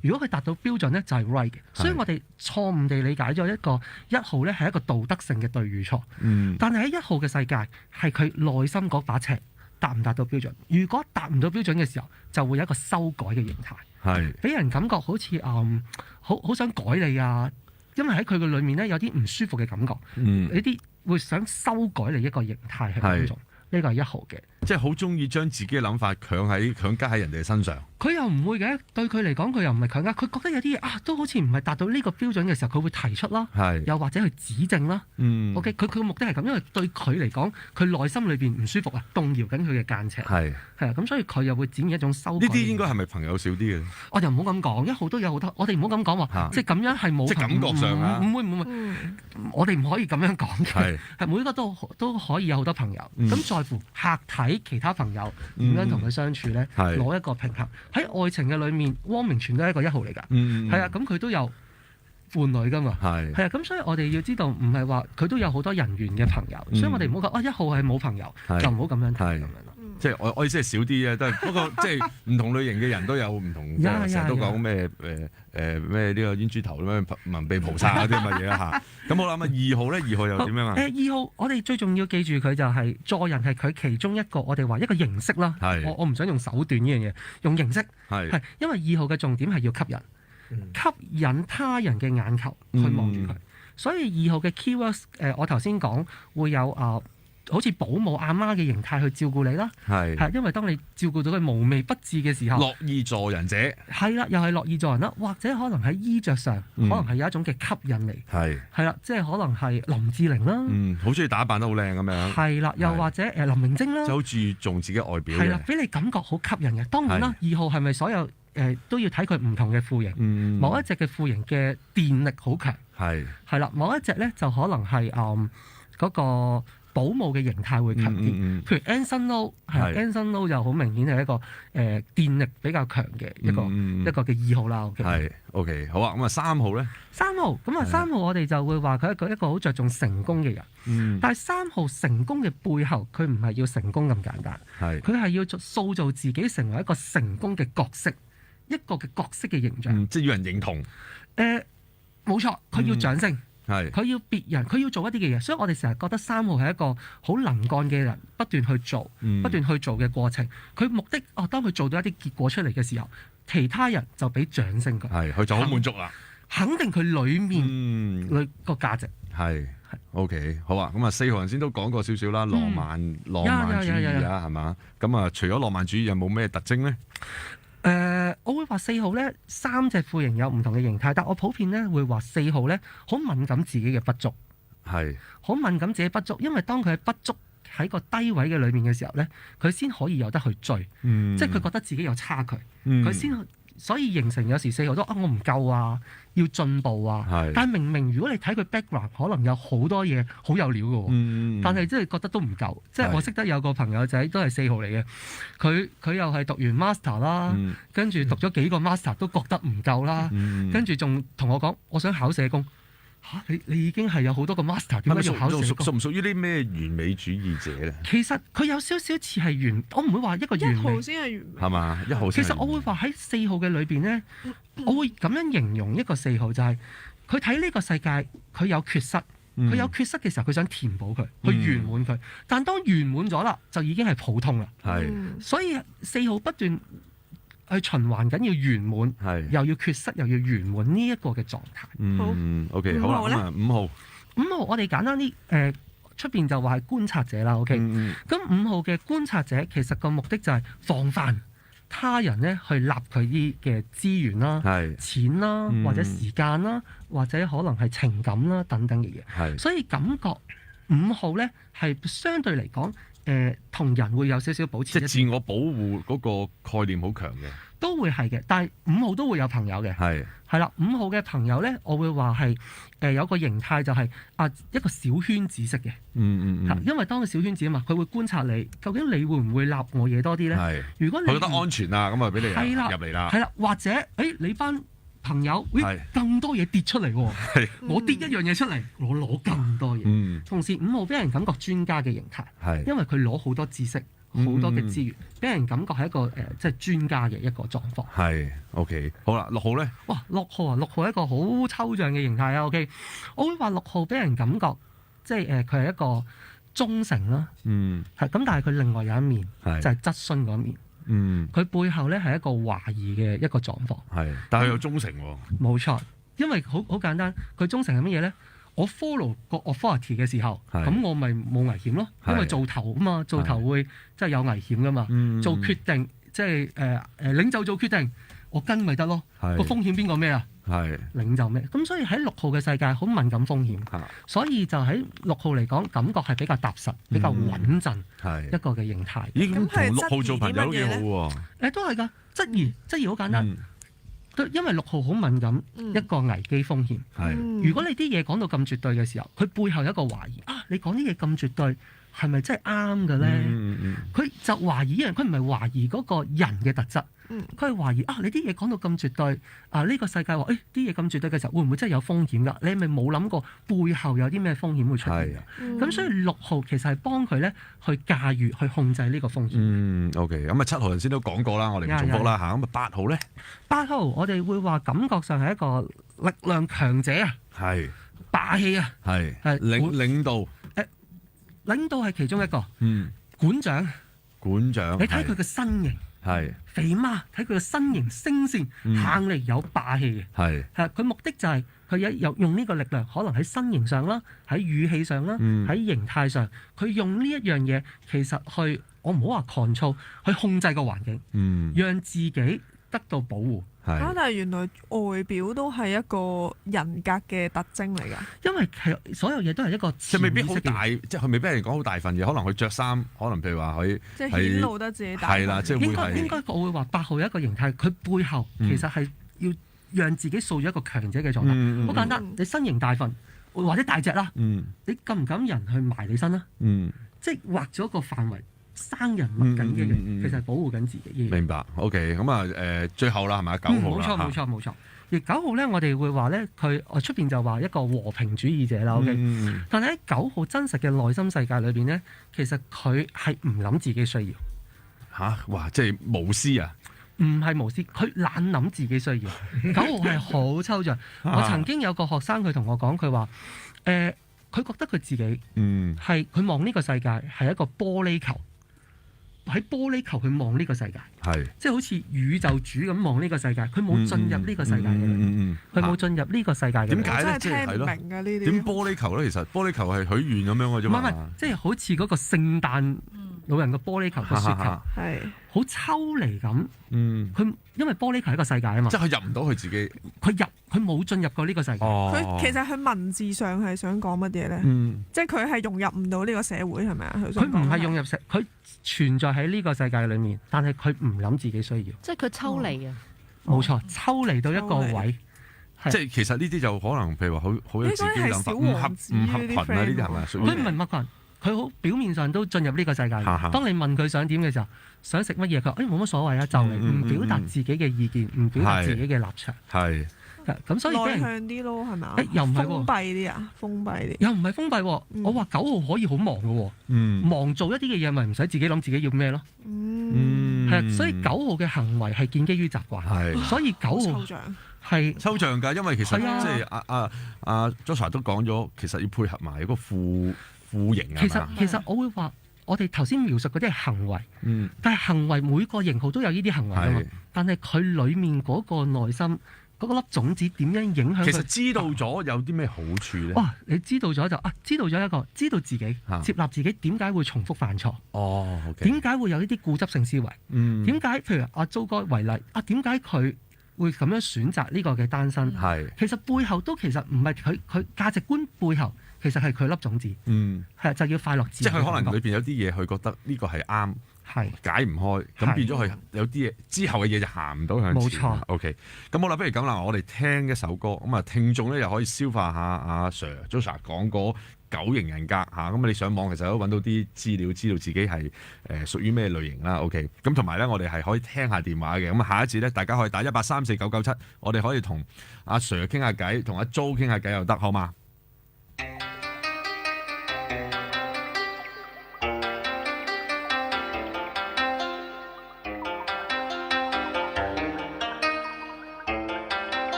如果佢達到標準咧，就係 right 嘅。所以我哋錯誤地理解咗一個1號咧係一個道德性嘅對與錯。但係喺1號嘅世界係佢內心嗰把尺達唔達到標準。如果達唔到標準嘅時候，就會有一個修改嘅形態，俾人感覺好似好想改你啊。因為喺佢嘅裏面咧有啲唔舒服嘅感覺，呢啲會想修改你一個形態係嗰種。呢個係1號嘅。即係好中意將自己嘅諗法強加喺人哋身上。佢又唔會嘅，對佢嚟講佢又唔係強加，佢覺得有啲嘢都好似唔係達到呢個標準嘅時候，佢會提出啦，又或者去指正啦。OK，佢嘅目的係咁，因為對佢嚟講，佢內心裏邊唔舒服啊，動搖緊佢嘅間尺。係啊，咁所以佢又會展現一種修改。呢啲應該係咪朋友少啲嘅？我就唔好咁講，因為好多有好多，我哋唔好咁講話，即係咁樣係冇。即係感覺上啊，唔會，我哋唔可以咁樣講嘅。係每一個都可以有好多朋友，咁在乎客體其他朋友點樣同佢相處咧，攞一個平衡。喺愛情嘅裏面，汪明荃都係一個1號嚟㗎。係啊，咁佢都有伴侶㗎嘛。係啊，咁所以我哋要知道，唔係話佢都有好多人緣嘅朋友，所以我哋唔好講1號係冇朋友，就唔好咁樣睇咁樣咯。即係我意思係少啲啫，都係不過即係唔同類型嘅人都有唔同嘅，成日都講咩咩呢個煙豬頭咩文秘菩薩嗰啲咁嘅嘢啦嚇。咁好啦，咁2號咧，2號又點樣啊？2號我哋最重要記住佢就係助人係佢其中一個，我哋話一個形式啦。我唔想用手段呢樣嘢，用形式係因為2號嘅重點係要吸引他人嘅眼球去望住佢，所以2號嘅 keywords 我頭先講會有好似保姆阿媽嘅形態去照顧你啦，係因為當你照顧到佢無微不至嘅時候，樂意助人者係啦，又係樂意助人啦，或者可能喺衣着上，可能係有一種嘅吸引力，係啦，即係可能係林志玲啦，好中意打扮得好靚咁樣，係啦，又或者林明禎啦，就好注重自己外表，係啦，俾你感覺好吸引嘅。當然啦，2號係咪所有都要睇佢唔同嘅褲型，某一隻嘅褲型嘅電力好強，係啦，某一隻咧就可能係嗰個保姆嘅形態會強啲，譬如 Anson Lo 就好明顯係一個電力比較強嘅一個嘅2號啦。係 OK 好啊，咁啊3號咧？3號咁啊，3號我哋就會話佢係一個好着重成功嘅人，但係3號成功嘅背後，佢唔係要成功咁簡單，佢係要塑造自己成為一個成功嘅角色，一個嘅角色嘅形象，即係要人認同。冇錯，佢要掌聲。佢要別人，佢要做一啲嘅嘢，所以我哋成日覺得3號係一個好能幹嘅人，不斷去做嘅過程。佢目的當佢做到一啲結果出嚟嘅時候，其他人就俾掌聲佢，佢就好滿足啦，肯定佢裡面個價值。係 OK 好啊，咁啊4號人先都講過少少啦，浪漫主義啊，係嘛？咁啊，除咗浪漫主義，有冇咩特徵咧？我會話4號咧3隻褲型有唔同嘅形態，但我普遍咧會話4號咧好敏感自己嘅不足，好敏感自己不足，因為當佢喺不足喺個低位嘅裏面嘅時候咧，佢先可以有得去追，即係佢覺得自己有差距，佢先。所以形成有時4號都我唔夠啊，要進步啊。但係明如果你睇佢 background，可能有好多嘢好有料嘅喎。但係即係覺得都唔夠。即係我識得有個朋友仔都係4號嚟嘅，佢又係讀完 master 啦，跟住讀咗幾個 master 都覺得唔夠啦，跟住仲同我講我想考社工。你已經係有好多個 master， 點解要考社工？屬唔屬於啲咩完美主義者咧？其實佢有少少似係完，我唔會話一個完美。1號先係完美，係嘛？1號先。其實我會話喺4號嘅裏邊咧，我會咁樣形容一個4號就係佢睇呢個世界，佢有缺失，佢有缺失嘅時候，佢想填補佢，去圓滿佢。但當圓滿咗啦，就已經係普通啦。所以4號不斷去循環緊，要圓滿，又要缺失，又要圓滿呢一個嘅狀態。OK 好啦，咁啊5號我哋簡單啲出邊就話係觀察者啦。OK，咁5號嘅觀察者其實個目的就係防範他人咧去立佢啲嘅資源啦、錢啦，或者時間啦，或者可能係情感啦等等嘅嘢。所以感覺5號咧係相對嚟講。同人會有少少保持，即係自我保護嗰個概念好強嘅，都會係嘅。但係5號都會有朋友嘅，係啦。5號嘅朋友咧，我會話係有個形態就係一個小圈子式嘅，因為當個小圈子啊嘛，佢會觀察你，究竟你會唔會立我嘢多啲咧？如果你覺得安全啊，咁啊俾你入嚟啦，係啦，或者你班朋友，更多嘢跌出嚟喎，我跌一樣嘢出嚟，我攞更多嘢。同時5號俾人感覺專家嘅形態，因為佢攞好多知識、好多嘅資源，俾人感覺係一個即係專家嘅一個狀況。係 OK，好啦，6號咧？哇，6號啊，6號係一個好抽象嘅形態啊。OK，我會話6號俾人感覺即係佢係一個忠誠啦，係咁，但係佢另外有一面就係質詢嗰一面。佢背後咧係一個懷疑嘅一個狀況，但係佢有忠誠喎。冇錯，因為好簡單，佢忠誠係乜嘢咧？我 follow 個 authority 嘅時候，咁我咪冇危險咯，因為做頭啊嘛，做頭會即係有危險噶嘛，做決定即係領袖做決定，我跟咪得咯，個風險邊個咩啊？領袖咩？咁所以喺6號嘅世界好敏感風險，所以就喺6號嚟講，感覺係比較踏實、比較穩陣一個嘅形態。咦？咁同6號做朋友都幾好喎。都係㗎，質疑好簡單。因為6號好敏感一個危機風險。如果你啲嘢講到咁絕對嘅時候，佢背後有一個懷疑啊！你講啲嘢咁絕對，係咪真係啱嘅咧？佢就懷疑一樣，佢唔係懷疑嗰個人嘅特質。佢係懷疑啊！你啲嘢講到咁絕對啊！呢個世界話啲嘢咁絕對嘅時候，會唔會真係有風險㗎？你係咪冇諗過背後有啲咩風險會出現㗎？咁所以6號其實係幫佢咧去駕馭、去控制呢個風險。OK。咁啊7號頭先都講過啦，我哋唔重複啦嚇。咁啊8號咧？8號我哋會話感覺上係一個力量強者啊，霸氣啊，領導。領導係其中一個。館長。你睇佢嘅身形。肥媽睇佢嘅身形聲線行嚟有霸氣嘅，佢目的就係佢用呢個力量，可能喺身形上啦，喺語氣上啦，喺形態上，佢用呢一樣嘢，其實去我唔好話 control，去控制個環境，讓自己得到保護。但係原來外表都係一個人格嘅特徵嚟㗎。因為其實所有嘢都係一個即係未必好大，即係佢未必係講好大份嘢。可能佢着衫，可能譬如話佢即係顯露得自己大。係啦，即係會係應該我會話8號有一個形態，佢背後其實係要讓自己塑造一個強者嘅狀態。好簡單，你身形大份或者大隻啦，你敢唔敢人去埋你身啊？即係劃咗個範圍。生人勿近嘅人，其實係保護緊自己。明白 ，OK， 咁啊最後啦，係咪9號啦？冇錯。而9號咧，我哋會話咧，佢出邊就話一個和平主義者啦。OK，但係喺9號真實嘅內心世界裏邊咧，其實佢係唔諗自己需要。哇！即係無私啊？唔係無私，佢懶諗自己需要。9號係好抽象。我曾經有個學生佢同我講，佢話佢覺得佢自己係佢望呢個世界係一個玻璃球。喺玻璃球去望呢個世界，即係好似宇宙主咁望呢個世界，佢冇進入呢個世界嘅，佢冇進入呢個世界嘅。點解咧？即係聽唔明㗎呢啲。點玻璃球咧？其實玻璃球係許願咁樣嘅啫嘛。唔係，即係好似嗰個聖誕老人嘅玻璃球個雪球，好抽離咁。佢因為玻璃球係一個世界啊嘛，即係佢入唔到佢自己。佢冇進入過呢個世界。佢其實佢文字上係想講乜嘢咧？即係佢係融入唔到呢個社會係咪啊？佢唔係融入佢存在喺呢個世界裏面，但係佢唔諗自己需要。即係佢抽離啊！冇錯，抽離到一個位。即係其實呢啲就可能譬如話好有自己諗法，唔合群啊！呢啲係咪？佢唔係唔合群，佢好表面上都進入呢個世界。當你問佢想點嘅時候，想食乜嘢，佢話冇乜所謂啊，就嚟唔表達自己嘅意見，唔表達自己嘅立場。咁所以內向啲咯，係咪啊？又唔係封閉啲啊？封閉啲又唔係封閉。我話9號可以好忙嘅喎，忙做一啲嘅嘢，咪唔使自己諗自己要咩咯。所以9號嘅行為係建基於習慣。所以9號係抽象㗎，因為其實即係阿 Joshua 都講咗，其實要配合埋一個副型啊。其實我會話，我哋頭先描述嗰啲係行為，但係行為每個型號都有呢啲行為㗎嘛。但係佢裡面嗰個內心。嗰粒種子點樣影響佢？其實知道咗有啲咩好處咧？哇！你知道咗就知道咗一個，知道自己接納自己點解會重複犯錯？點解會有呢啲固執性思維？點解譬如阿租哥為例點解佢會咁樣選擇呢個嘅單身？其實背後都其實唔係佢價值觀背後，其實係佢粒種子。就要快樂自己。即係佢可能裏邊有啲嘢，佢覺得呢個係啱。解唔開，咁變咗佢有啲嘢之後嘅嘢就行唔到向前。冇錯。OK， 咁好啦，不如咁啦，我哋聽一首歌，咁啊聽眾咧又可以消化下阿 Sir Joshua 講嗰9型人格嚇，咁你上網其實都揾到啲資料，知道自己係屬於咩類型啦。OK， 咁同埋咧，我哋係可以聽下電話嘅。咁下一節咧，大家可以打1834997，我哋可以同阿 Sir 傾下偈，同阿 Jo 傾下偈又得，好嘛？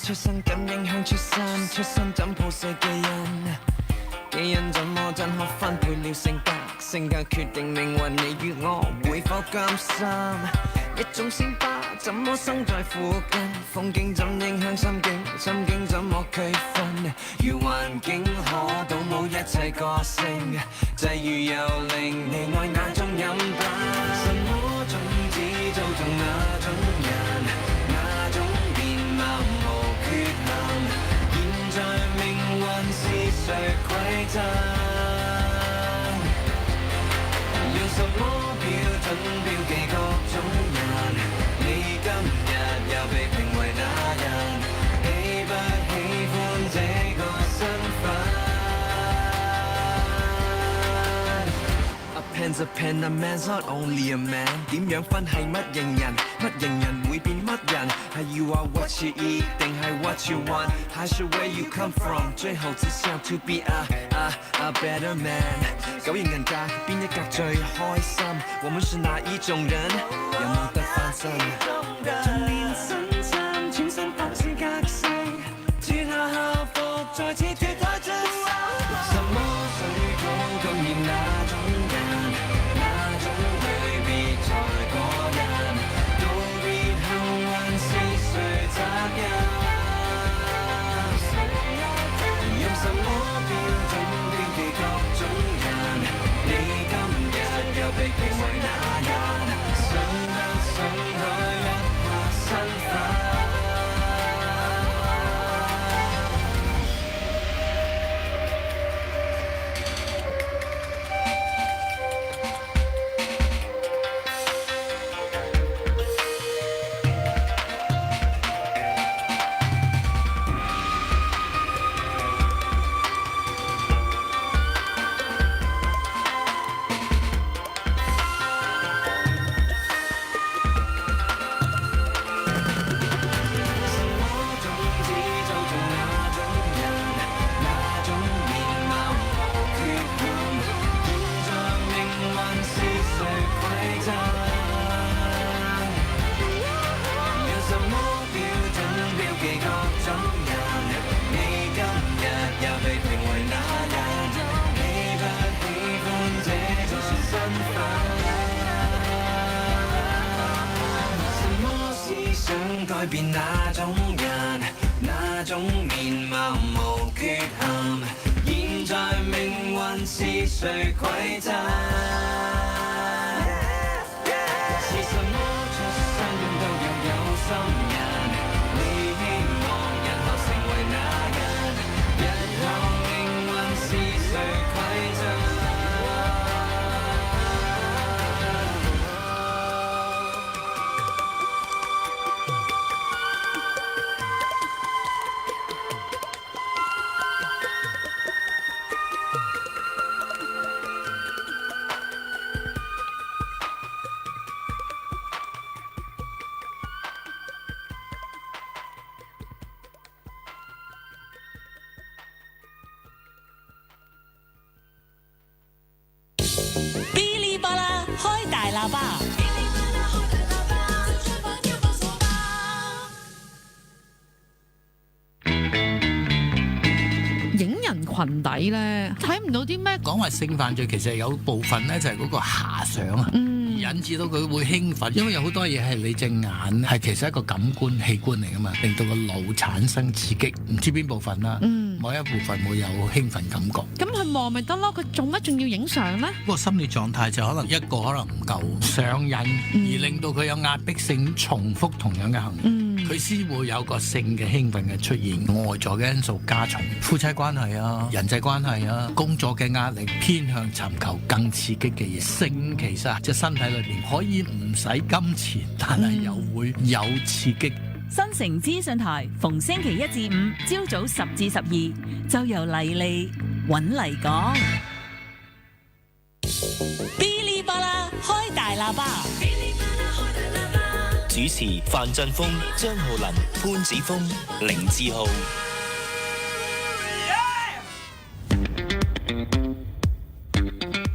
出生怎影響出身，出生怎譜寫基因，基因怎麼真可分配了性格，性格決定命運，你與我會否甘心？一種鮮花怎麼生在附近？風景怎影響心境？心境怎麼區分？如環境可倒冇一切個性，際遇又令你愛那種飲品。什麼種子造就那種人，那種面貌無缺陷。現在命運是誰饋贈？用什麼標準標記各種人？你今日又被評為那人，喜不喜歡這個身份？A pen's a pen, a man's not only a man。點樣分係乜型人？乜型人會變乜人？係 you are what you eat，定係 what you want？還是 where you come from？最後只想 to be a better man。九型人格邊一格最開心？我們是哪一種人？有冇得翻身？童年新衫，全身仿似革新，脫下校服，再次脫胎進生。什麼水果感染那種人？那種類別才過人。道別幸運是誰責任？用什麼標準標記各種人？你今日又被評為那人，想不想去一下身份？改變那種人，那種面貌無缺陷。現在命運是誰饋贈？是什麼出身都要有心人？你希望日後成為那人？日後命運是誰饋贈？嗶哩吧啦，開大喇叭！影人裙底咧，睇唔到啲咩？講話性犯罪其實有部分咧就係嗰個遐想啊，引致到佢會興奮，因為有好多嘢係你隻眼係其實一個感官器官嚟噶嘛，令到個腦產生刺激，唔知邊部分啦，某一部分會有興奮感覺。咁佢望咪得咯，佢做乜仲要影相咧？個心理狀態就可能一個可能唔夠上癮，而令到佢有壓迫性，重複同樣嘅行為，佢先會有個性嘅興奮嘅出現。外在嘅因素加重，夫妻關係啊、人際關係啊、工作嘅壓力，偏向尋求更刺激嘅嘢。性其實即係身體裏邊可以唔使金錢，但係又會有刺激。新城資訊台逢星期一至五朝早10至12，就由黎利揾嚟講。嗶哩吧啦，開大喇叭！主持范振鋒、張浩林、潘子峰、凌志浩。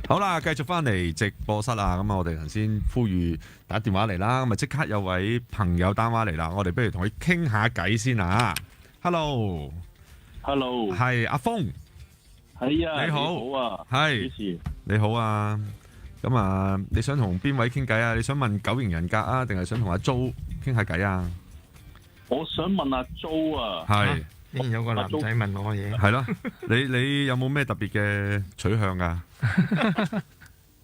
好啦，繼續翻嚟直播室啊！咁啊，我哋頭先呼籲打電話嚟啦，咁啊即刻有位朋友打電話嚟啦，我哋不如同佢傾下偈先啊 ！Hello，係阿峰，係啊，你好，你好啊，係主持，你好啊！咁啊，你想同邊位傾偈啊？你想問九型人格啊，定係想同阿 Jo 傾下偈啊？我想問阿 Jo 啊，係，竟然有個男仔問我嘢，係咯，你有冇咩特別嘅取向啊？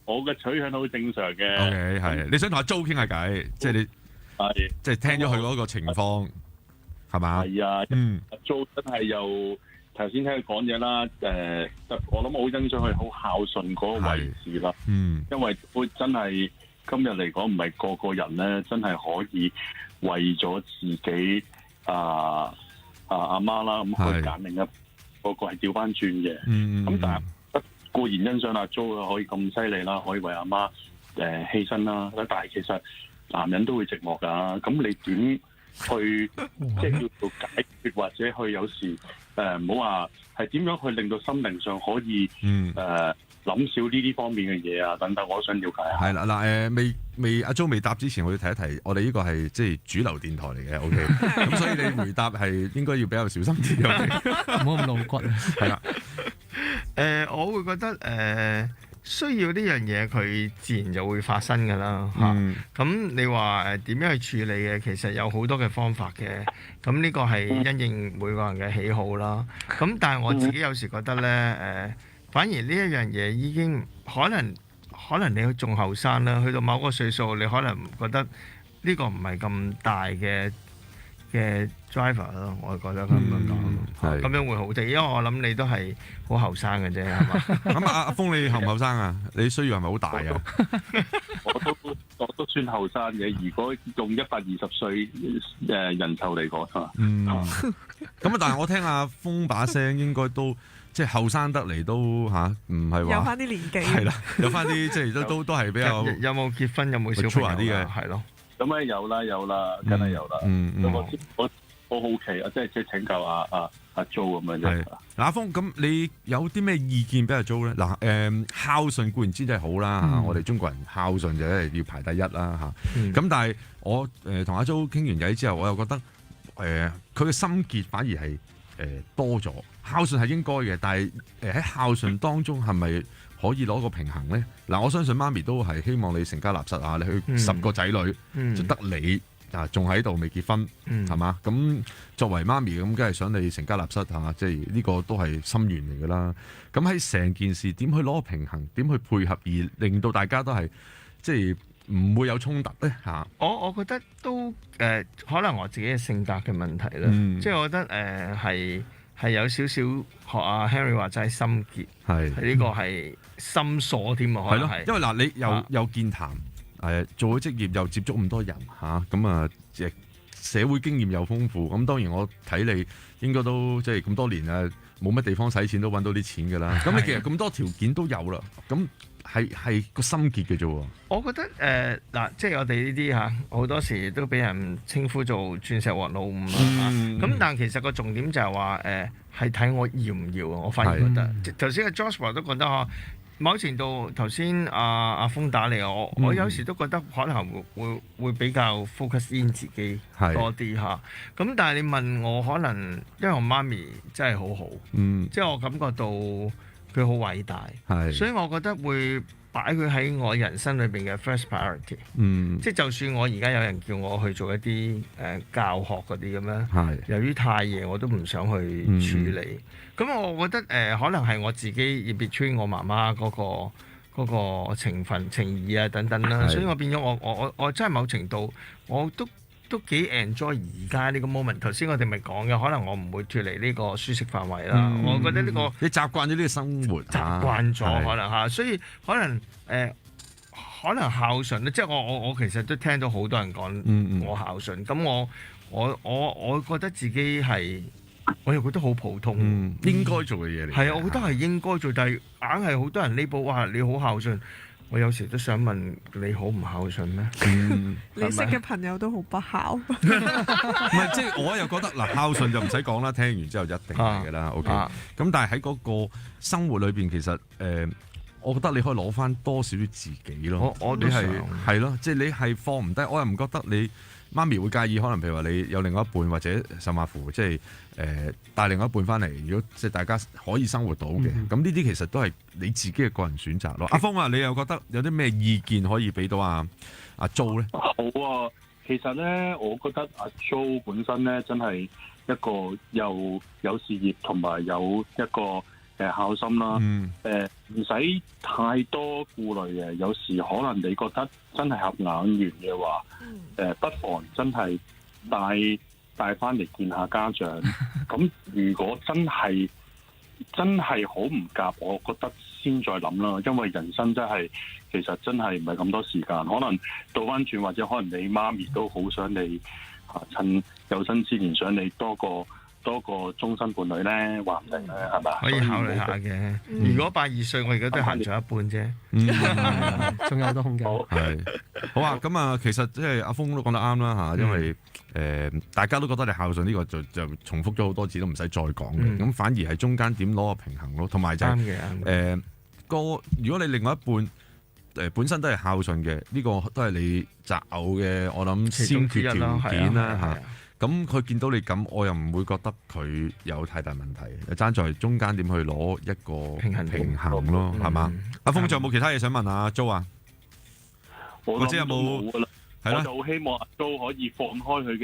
我嘅取向都好正常嘅。OK， 係，你想同阿 Jo 傾下偈，即係你係即係聽咗佢嗰個情況係嘛？係啊，阿 Jo 真係又頭先聽佢講嘢啦，我諗我好欣賞佢好孝順嗰個位置啦。因為會真係今日嚟講，唔係個個人咧，真係可以為咗自己阿媽啦，咁去揀另一個係調翻轉嘅。咁但係固然欣賞阿 Jo 可以咁犀利啦，可以為阿媽犧牲啦。但係其實男人都會寂寞㗎。咁你點去即係要做解決，或者去有時唔好話係點樣去令到心靈上可以諗少呢啲方面嘅嘢啊等等，我想了解下。係啦，嗱未阿 Jo 未答之前，我要提一提，我哋呢個係即係主流電台嚟嘅 ，OK， 咁所以你回答係應該要比較小心啲，唔好咁露骨。係啦，我會覺得需要呢樣嘢，佢自然就會發生㗎啦嚇。咁你話點樣去處理嘅？其實有好多嘅方法嘅。咁呢個係因應每個人嘅喜好啦。咁但係我自己有時覺得呢，反而呢一樣嘢已經可能你仲後生啦，去到某個歲數，你可能覺得呢個唔係咁大嘅 driver 咯，我覺得咁樣講，咁樣會好啲，因為我諗你都係好後生嘅啫，係嘛？咁阿峰你後唔後生啊？你需要係咪好大啊？我都算後生嘅，如果用120歲人頭嚟講啊。咁但係我聽阿峰把聲應該都即係後生得嚟都嚇，唔係話有翻啲年紀。係啦，有翻啲即係都係比較有冇結婚有冇小朋友啲嘅係咯。咁啊有啦，梗係有啦。我好奇啊，即係請教阿 Jo 咁樣啫。嗱，阿峰，咁你有啲咩意見俾阿 Jo 咧？嗱，孝順固然之真係好啦嚇，我哋中國人孝順就係要排第一啦嚇。咁但係我同阿 Jo 傾完偈之後，我又覺得佢嘅心結反而係多咗。孝順係應該嘅，但係喺孝順當中係咪可以攞個平衡咧？嗱，我相信媽咪都係希望你成家立室啊，你去10個仔女，就得你啊仲喺度未結婚，係嘛？咁作為媽咪咁，梗係想你成家立室嚇，即係呢個都係心願嚟㗎啦。咁喺成件事點去攞個平衡，點去配合，而令到大家都係即係唔會有衝突咧嚇？我覺得都可能我自己嘅性格嘅問題啦，即係我覺得係有少少學阿 Henry 話齋心結，係呢個係心鎖添啊，可能係。因為嗱，你又健談，做咗職業又接觸咁多人嚇，咁啊社會經驗又豐富，咁當然我睇你應該都即係咁多年啊，冇乜地方使錢都揾到啲錢㗎啦。咁你其實咁多條件都有啦，咁係個心結嘅啫喎。我覺得嗱，即係我哋呢啲嚇，好多時都俾人稱呼做鑽石王老五啦。咁但係其實個重點就係話係睇我要唔要啊。我反而覺得頭先阿 Joshua 都覺得嗬，某程度頭先阿峰打嚟我有時都覺得可能會比較 focus in 自己多啲嚇。咁但係你問我，可能因為我媽咪真係好好，即係我感覺到佢好偉大，所以我覺得會擺佢喺我人生裏邊嘅 first priority。即係就算我而家有人叫我去做一啲教學嗰啲咁樣，由於太夜我都唔想去處理。咁我覺得可能係我自己 between 我媽媽嗰個情義啊等等啦，所以我變咗我真係某程度我都幾 enjoy 而家呢個 moment。頭先我哋咪講嘅，可能我唔會脫離呢個舒適範圍啦。我覺得呢個你習慣咗呢個生活，習慣咗可能嚇，所以可能孝順咧，即係我其實都聽到好多人講我孝順，咁我覺得自己係，我又覺得好普通，應該做嘅嘢嚟。係啊，我覺得係應該做，但係硬係好多人呢步哇你好孝順。我有時都想問你好唔孝順咩？你識嘅朋友都好不孝。唔係，即係我又覺得嗱，孝順就唔使講啦，聽完之後一定係嘅啦。OK，咁但係喺嗰個生活裏邊，其實我覺得你可以攞翻多少啲自己咯。我都想係咯，即係你係放唔低，我又唔覺得你媽咪會介意，可能譬如話你有另外一半或者甚至乎即係帶另外一半翻嚟，如果即係大家可以生活到嘅，咁呢啲其實都係你自己嘅個人選擇咯。阿峰啊，你又覺得有啲咩意見可以俾到阿 Jo 咧？好啊，其實咧，我覺得阿 Jo 本身咧真係一個又有事業同埋有一個孝心啦。唔使太多顧慮嘅，有時可能你覺得真係合眼緣嘅話，不妨真係帶翻嚟見下家長。咁如果真係好唔夾，我覺得先再諗啦。因為人生其實真係唔係咁多時間，可能倒翻轉或者可能你媽咪都好想你趁有生之年想你多個終身伴侶咧，話唔定咧，係咪？可以考慮下嘅。如果82歲，我而家都行咗一半啫，仲有好多空間。係好啊，咁啊，其實即係阿峰都講得啱啦嚇，因為大家都覺得你孝順呢個就重複咗好多次，都唔使再講嘅。咁反而係中間點攞個平衡咯，同埋就係如果你另外一半本身都係孝順嘅，呢個都係你擇偶嘅，我諗先決條件啦嚇。咁佢見到你咁，我又唔會覺得佢有太大問題。爭在中間點去攞一個平衡咯，係嘛？阿峰仲有冇其他嘢想問阿 Jo 啊？或者有冇？係咯，我就希望阿 Jo 可以放開佢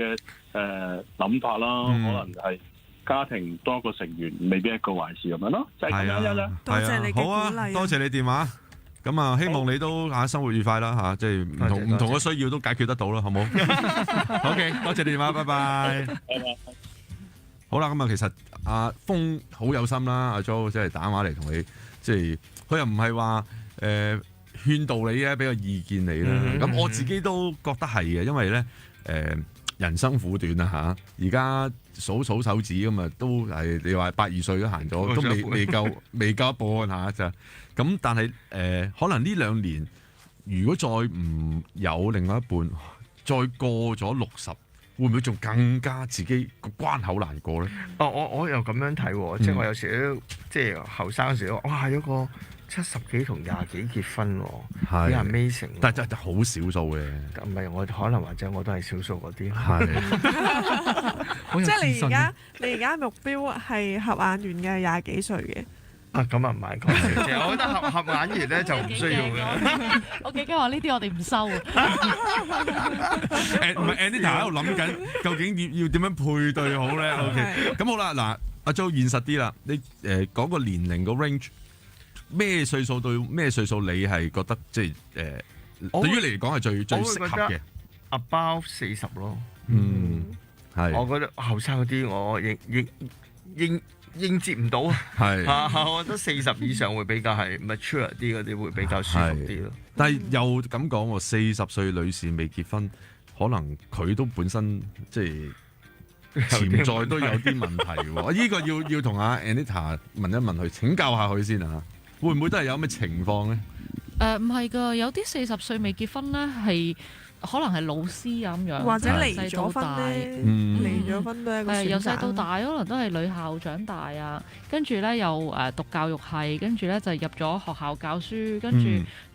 嘅諗法啦。可能係家庭多個成員，未必係一個壞事咁樣咯。就係咁樣啦。多謝你嘅鼓勵。好啊，多謝你電話。咁啊，希望你都生活愉快啦嚇，即係唔同嘅需要都解決得到啦，好冇？OK， 多謝你電話，拜拜。好啦，咁啊，其實阿峰好有心啦，阿 Jo 即係打電話嚟同你，即係佢又唔係話勸導你嘅，俾個意見你啦。咁我自己都覺得係嘅，因為咧人生苦短啊嚇，而家數手指咁啊，都係你話82歲都行咗，都未夠一半嚇就。咁但係可能呢2年，如果再唔有另外一半，再過咗60，會唔會仲更加自己個關口難過咧？我又咁樣睇喎，即係我有時都即係後生嗰時都哇有個70幾同20幾結婚喎，幾 amazing。但係真係好少數嘅。唔係我可能或者我都係少數嗰啲。即係你而家目標係合眼緣嘅20幾歲嘅。咁啊唔係講笑，其實我覺得合眼緣咧就唔需要嘅。我幾驚話呢啲我哋唔收。唔係 Anita 喺度諗緊，究竟要點樣配對好咧 ？OK， 咁好啦，嗱，阿 Jo 現實啲啦，你講個年齡個 range， 咩歲數到咩歲數你係覺得即係對於你嚟講係最適合嘅 ？About 40咯。係。我覺得後生嗰啲我應接唔到啊！我覺得40以上會比較係 mature 啲嗰啲會比較舒服啲咯。但係又咁講喎，40歲女士未結婚，可能佢都本身即係潛在都有啲問題喎。呢個要同阿 Anita 問一問佢，請教下佢先啊。會唔會都係有咩情況咧？唔係㗎，有啲40歲未結婚咧係。可能係老師啊咁樣，或者離咗婚咧，離咗婚都係一個選擇。由細到大，可能都係女校長大啊，跟住咧又讀教育系，跟住咧就入咗學校教書，跟住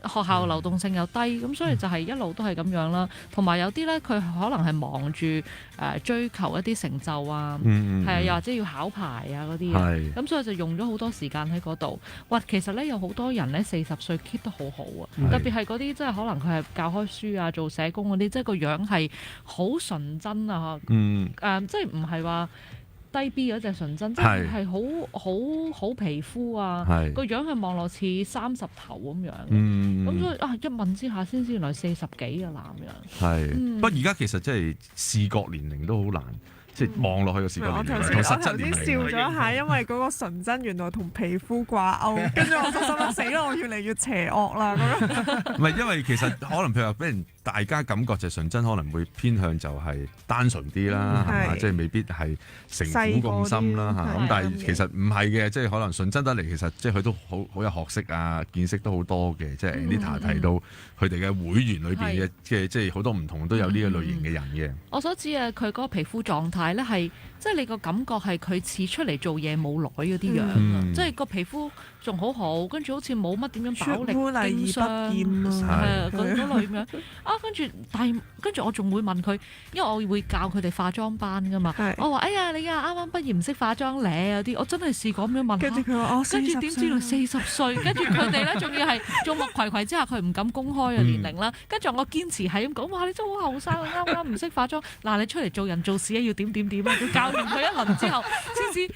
學校流動性又低，咁所以就係一路都係咁樣啦。同埋有啲咧，佢可能係忙住追求一啲成就啊，係啊，又或者要考牌啊嗰啲嘢，咁所以就用咗好多時間喺嗰度。哇，其實咧有好多人咧40歲 keep 得好好啊，特別係嗰啲即係可能佢係教開書啊，做社工嗰啲，即係個樣係好純真啊，即係唔係話低 B 嗰隻純真，即係好皮膚啊，個樣係望落似30頭咁樣，咁所以一問之下先知原來40幾嘅男人。係，不過而家其實即係視覺年齡都好難。即係望落去個視覺年齡同實質年齡。我頭先笑咗一下，因為嗰個純真原來同皮膚掛鈎，跟住我就心諗死啦！我越嚟越邪惡啦咁樣。唔係，因為其實可能譬如話俾人大家感覺就純真，可能會偏向就係單純啲啦，係嘛？即係未必係城府咁深啦嚇。咁但係其實唔係嘅，即係可能純真得嚟，其實即係佢都好有學識啊，見識都好多嘅。即係 Anita 提到佢哋嘅會員裏邊嘅，即係好多唔同都有呢個類型嘅人嘅。我所知啊，佢嗰個皮膚狀態咧係，即係你個感覺係佢似出嚟做嘢冇耐嗰啲樣，即係個皮膚仲好好，跟住好似冇乜點樣飽歷經霜，係嗰類咁樣啊！跟住我仲會問佢，因為我會教佢哋化妝班㗎嘛。我話：哎呀，你啊啱啱畢業唔識化妝咧嗰啲，我真係試過咁樣問。跟住佢話：跟住點知道40歲？跟住佢哋咧仲要係眾目睽睽之下，佢唔敢公開嘅年齡啦。跟住我堅持係咁講，哇！你真係好後生，啱啱唔識化妝。嗱，你出嚟做人做事要點點點啊！佢教完佢一輪之後，先至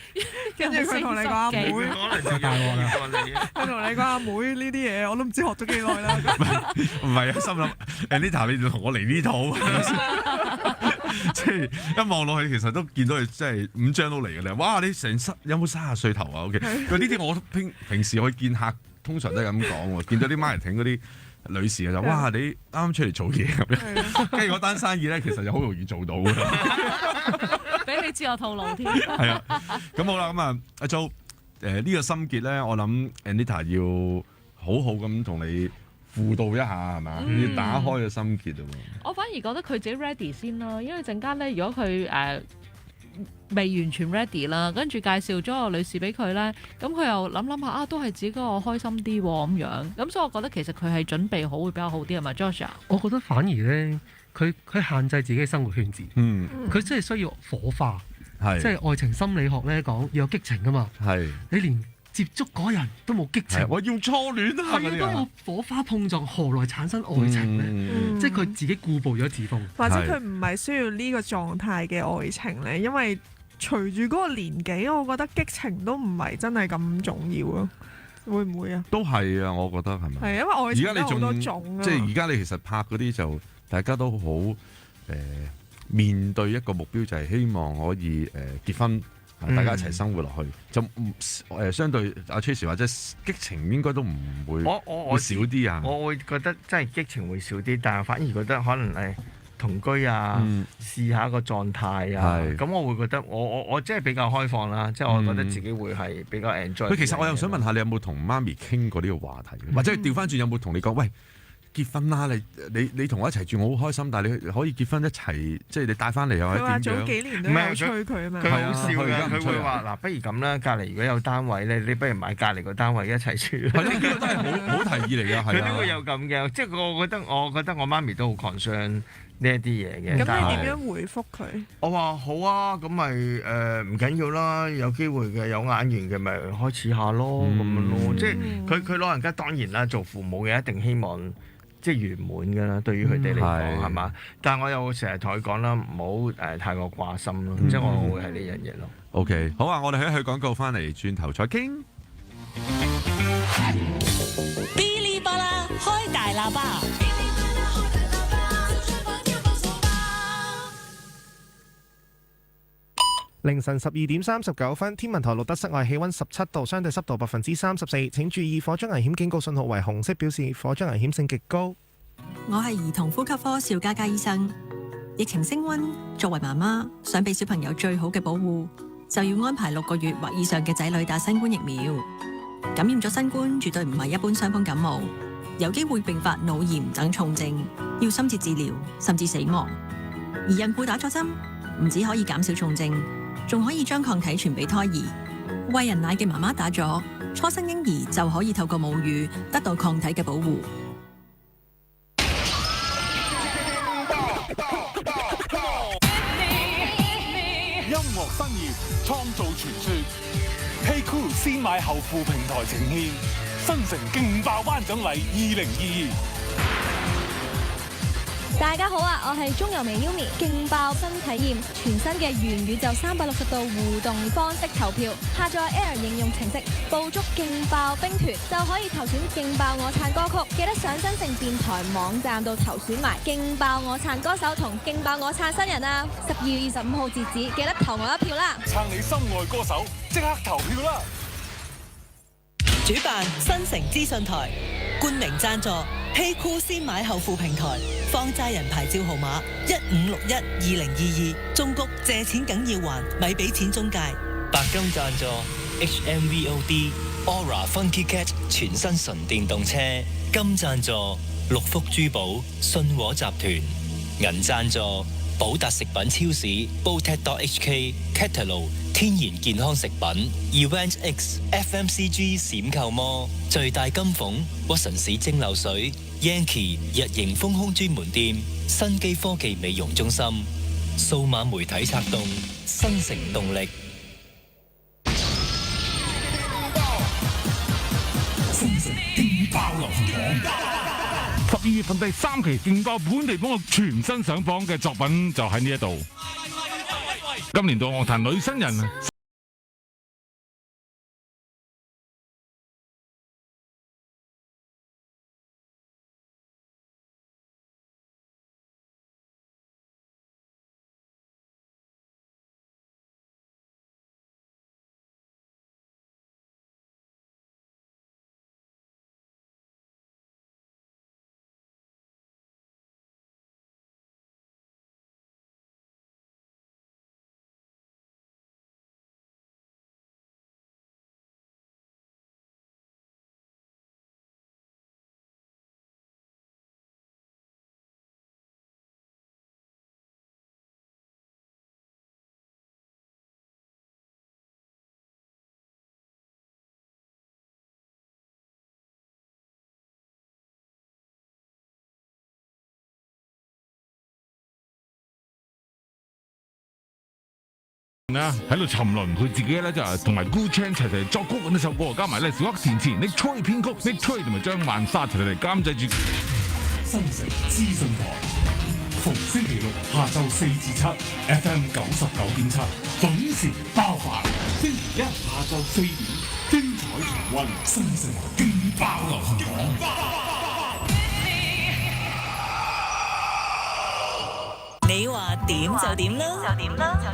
跟住佢同你講阿妹，可能就大鑊啦。佢同你講阿妹呢啲嘢，我都唔知學咗幾耐啦。唔係啊，心諗 Anita 你同我嚟呢套，即係一望落去，其實都見到佢真係5張都嚟嘅咧。哇！你成有冇30歲頭啊 ？OK， 佢呢啲我平時去見客，通常都係咁講喎。見到啲 marketing 嗰啲女士啊，就哇！你啱啱出嚟做嘢咁樣，跟住嗰單生意咧，其實就好容易做到嘅。俾你知我套路添。係啊，咁好啦，咁啊，阿 Jo，呢個心結咧，我諗 Anita 要好好咁同你輔導一下係嘛？要打開個心結啊！我反而覺得佢自己 ready 先啦，因為陣間咧，如果佢未完全 ready 啦，跟住介紹咗個女士俾佢咧，咁佢又諗下啊，都係自己嗰個開心啲咁樣，咁所以我覺得其實佢係準備好會比較好啲係咪 Joshua？我覺得反而咧，佢限制自己嘅生活圈子，佢真係需要火花，即係愛情心理學咧講要有激情㗎嘛，你連接觸嗰人都冇激情，我要初戀啊！係啊，都冇火花碰撞，何來產生愛情咧？即係佢自己固步咗自封，或者佢唔係需要呢個狀態嘅愛情咧，因為隨住嗰個年紀，我覺得激情都唔係真係咁重要咯。會唔會啊？都係啊，我覺得係咪？係因為愛情都好多種啊。即係而家你其實拍嗰啲就大家都好面對一個目標，就係希望可以結婚。大家一齊生活落去，就相對阿 Tracy 或者激情應該都唔會，會少啲啊。我會覺得真係激情會少啲，但係反而覺得可能係同居啊，試下個狀態啊。咁我會覺得我真係比較開放啦，即係我覺得自己會係比較 enjoy。其實我又想問下你有冇同媽咪傾過呢個話題，或者調翻轉有冇同你講喂？結婚啦！你同我一齊住，我好開心。但係你可以結婚一齊，即係你帶翻嚟又係點樣？佢話早幾年都有催佢啊嘛。佢好笑㗎，佢會話嗱，不如咁啦，隔離如果有單位咧，你不如買隔離個單位一齊住。係咯，呢個都係好提議嚟㗎。佢都會有咁嘅，即係我覺得我媽咪都好 concern 呢一啲嘢嘅。咁你點樣回覆佢？我話好啊，咁咪唔緊要啦，有機會嘅有眼緣嘅咪開始下咯，咁樣咯。即係佢老人家當然啦，做父母嘅一定希望。即係圓滿㗎啦，對於佢哋嚟講係嘛？但係我又成日同佢講啦，唔好太過掛心咯。即係我會係呢樣嘢咯。OK， 好啊，我哋去廣告翻嚟，轉頭再傾。嗶哩吧啦，開大喇叭。凌晨12點39分，天文台錄得室外氣溫17度，相對濕度34%。請注意火災危險警告信號為紅色，表示火災危險性極高。我係兒童呼吸科邵嘉嘉醫生。疫情升溫，作為媽媽想俾小朋友最好嘅保護，就要安排6個月或以上嘅仔女打新冠疫苗。感染咗新冠絕對唔係一般傷風感冒，有機會併發腦炎等重症，要深切治療甚至死亡。而孕婦打咗針，唔止可以減少重症，仲可以將抗體傳俾胎兒。餵人奶嘅媽媽打咗，初生嬰兒就可以透過母乳得到抗體嘅保護。音樂新葉創造傳說，Hey Cool 先買後付平台呈現新城勁爆頒獎禮2022。大家好啊，我係中油美 Yumi， 勁爆新體驗，全新嘅元宇宙360度互動方式投票，下載 Air 應用程式，捕捉勁爆兵團就可以投選勁爆我撐歌曲，記得上真誠電台網站度投選埋勁爆我撐歌手同勁爆我撐新人啊！12月25號截止，記得投我一票啦！撐你心愛歌手，即刻投票啦！主辦新城資訊台，冠名贊助Hey Cool 先買後付平台，放債人牌照號碼15612022，中谷借錢梗要還，咪俾錢中介。白金贊助 HMVOD Aura Funky Cat 全新純電動車，金贊助六福珠寶信和集團，銀贊助寶達食品超市 Botek.HK Catalog 天然健康食品 Event X FMCG 閃購摩最大金鳳屈臣氏蒸餾水 Yankee 日型豐胸專門店新基科技美容中心數碼媒體策動新城動力新城勁爆流行榜12月份第3期勁爆本地幫我全新上榜嘅作品就喺呢一度。今年度樂壇女新人喺度沉淪，佢自己咧就同埋 Gu Chan 齊齊作曲呢首歌，加埋咧小黑填詞，Nick Choi 編曲，Nick Choi 同埋張曼莎齊齊嚟監製住。新城資訊台，逢星期六下晝4至7 FM 99.7，準時爆發。星期一下晝4點，精彩重溫新城勁爆流行榜。你話點就點啦，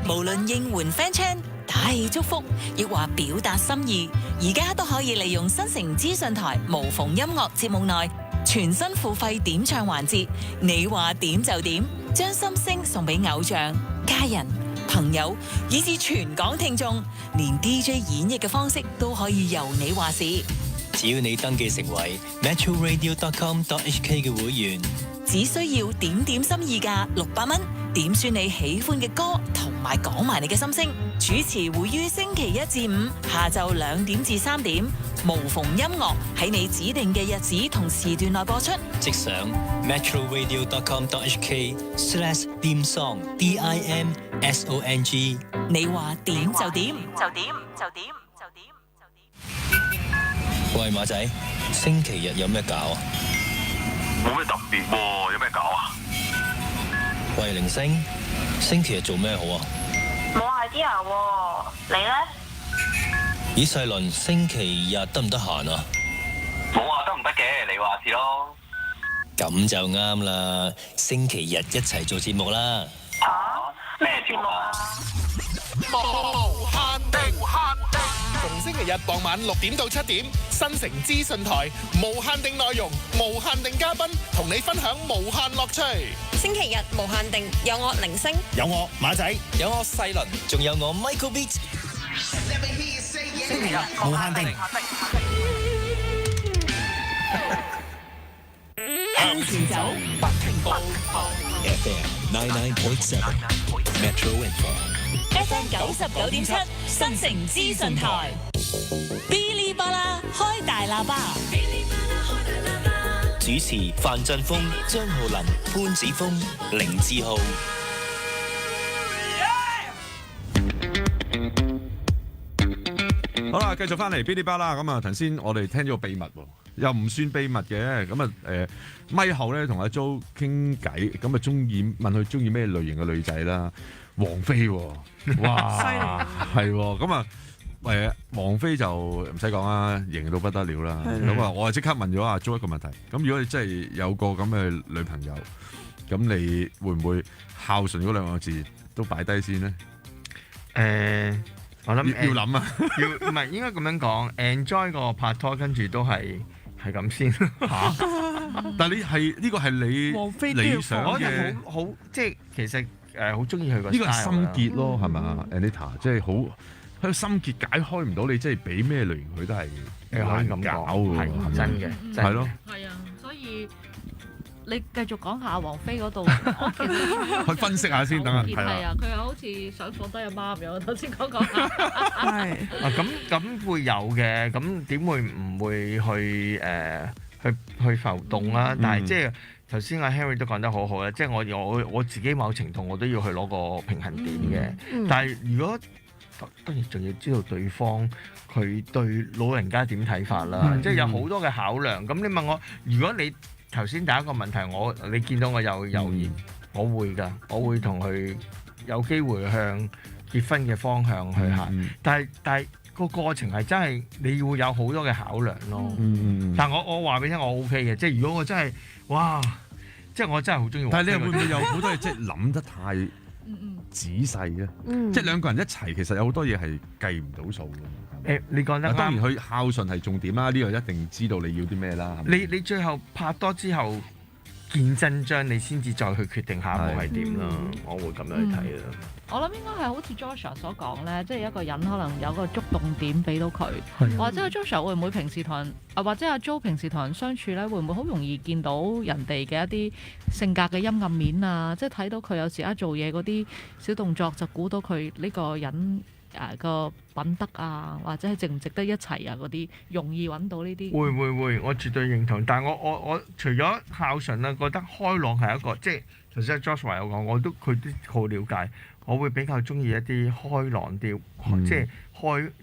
無論應援 fan chant、打氣祝福，亦或表達心意，而家都可以利用新城資訊台無縫音樂節目內全新付費點唱環節。你話點就點，將心聲送俾偶像、家人、朋友，以至全港聽眾，連 DJ 演繹嘅方式都可以由你話事。只要你登記成為 metroradio.com.hk 嘅會員，只需要點點心意價600蚊，點選你喜歡嘅歌，同埋講埋你嘅心聲。主持會於星期一至五下晝2點至3點，無縫音樂喺你指定嘅日子同時段內播出。即上 metroradio.com.hk/dimsong DIMSONG。你話點就點，就點就點就點就點。喂馬仔，星期日有咩搞啊？冇咩特別喎，有咩搞啊？喂，凌星，星期日做咩好啊？冇 idea 喎，你咧？咦，細倫，星期日得唔得閒啊？冇話得唔得嘅，你話事咯。咁就啱啦，星期日一齊做節目啦。咩節目啊？無限定，逢星期日傍晚6點到7點，新城資訊台無限定內容，無限定嘉賓，同你分享無限樂趣。星期日無限定，有我凌星，有我馬仔，有我細倫，仲有我 Michael Beat。星期日無限定。向前走，不停步。FM 99.7 Metro FM 99.7新城資訊台。嗶哩吧啦開大喇叭。主持范振峰、張浩林、潘子峰、凌志浩。好啦，繼續翻嚟嗶哩吧啦。咁啊，頭先我哋聽咗個秘密喎，又唔算秘密嘅。咁啊，咪後咧同阿 Jo 傾偈，咁啊問佢中意咩類型嘅女仔啦。王菲喎，哇，係喎。咁啊，王菲就唔使講啦，型到不得了啦。咁啊，我啊即刻問咗阿 Jo 一個問題。咁如果你真係有個咁嘅女朋友，咁你會唔會孝順嗰2個字都擺低先咧？我諗要諗啊，唔係應該咁樣講 ，enjoy 個拍拖，跟住都係咁先嚇。但係呢個係你理想嘅，好即係其實好中意佢個。呢個係心結咯，係嘛 Anita， 即係好喺個心結解開唔到你，即係俾咩類型佢都係難搞㗎喎，係真嘅，係咯。係啊，所以你繼續講下王菲嗰度，去分析下先，等下係啊，佢又好似想放低阿媽咁樣，頭先講下。係啊，咁會有嘅，咁點會唔會去浮動啊？但係即係頭先阿 Henry 都講得好好啦，即係我自己某程度我都要去攞個平衡點嘅。但係如果當然仲要知道對方佢對老人家點睇法啦，即係有好多嘅考量。咁你問我，如果你頭先第一個問題，你見到我有猶豫，我會㗎，我會同佢有機會向結婚嘅方向去行。但係個過程係真係你會有好多嘅考量咯。但係我話俾你聽，我 OK 嘅。即係如果我真係哇，即係我真係好中意。但係你會唔會有好多嘢即係諗得太仔細咧？即係兩個人一齊，其實有好多嘢係計唔到數嘅。你講得啱。當然佢孝順係重點啦，呢個一定知道你要啲咩啦。你最後拍拖之後見真章，你先至再去決定下一步係點啦。我會咁樣去睇啦。我諗應該係好似 Joshua 所講咧，即係一個人可能有個觸動點俾到佢，或者阿 Joshua 會唔會平時同人或者阿 Jo 平時同人相處咧，會唔會好容易見到人哋嘅一啲性格嘅陰暗面啊？即係睇到佢有時做嘢嗰啲小動作，就估到佢呢個人個品德啊，或者係值唔值得一齊啊嗰啲，容易揾到呢啲。會，我絕對認同。但係我除咗孝順啦，覺得開朗係一個，即係頭先 Joshua 有講，佢都好了解。我會比較中意一啲開朗啲，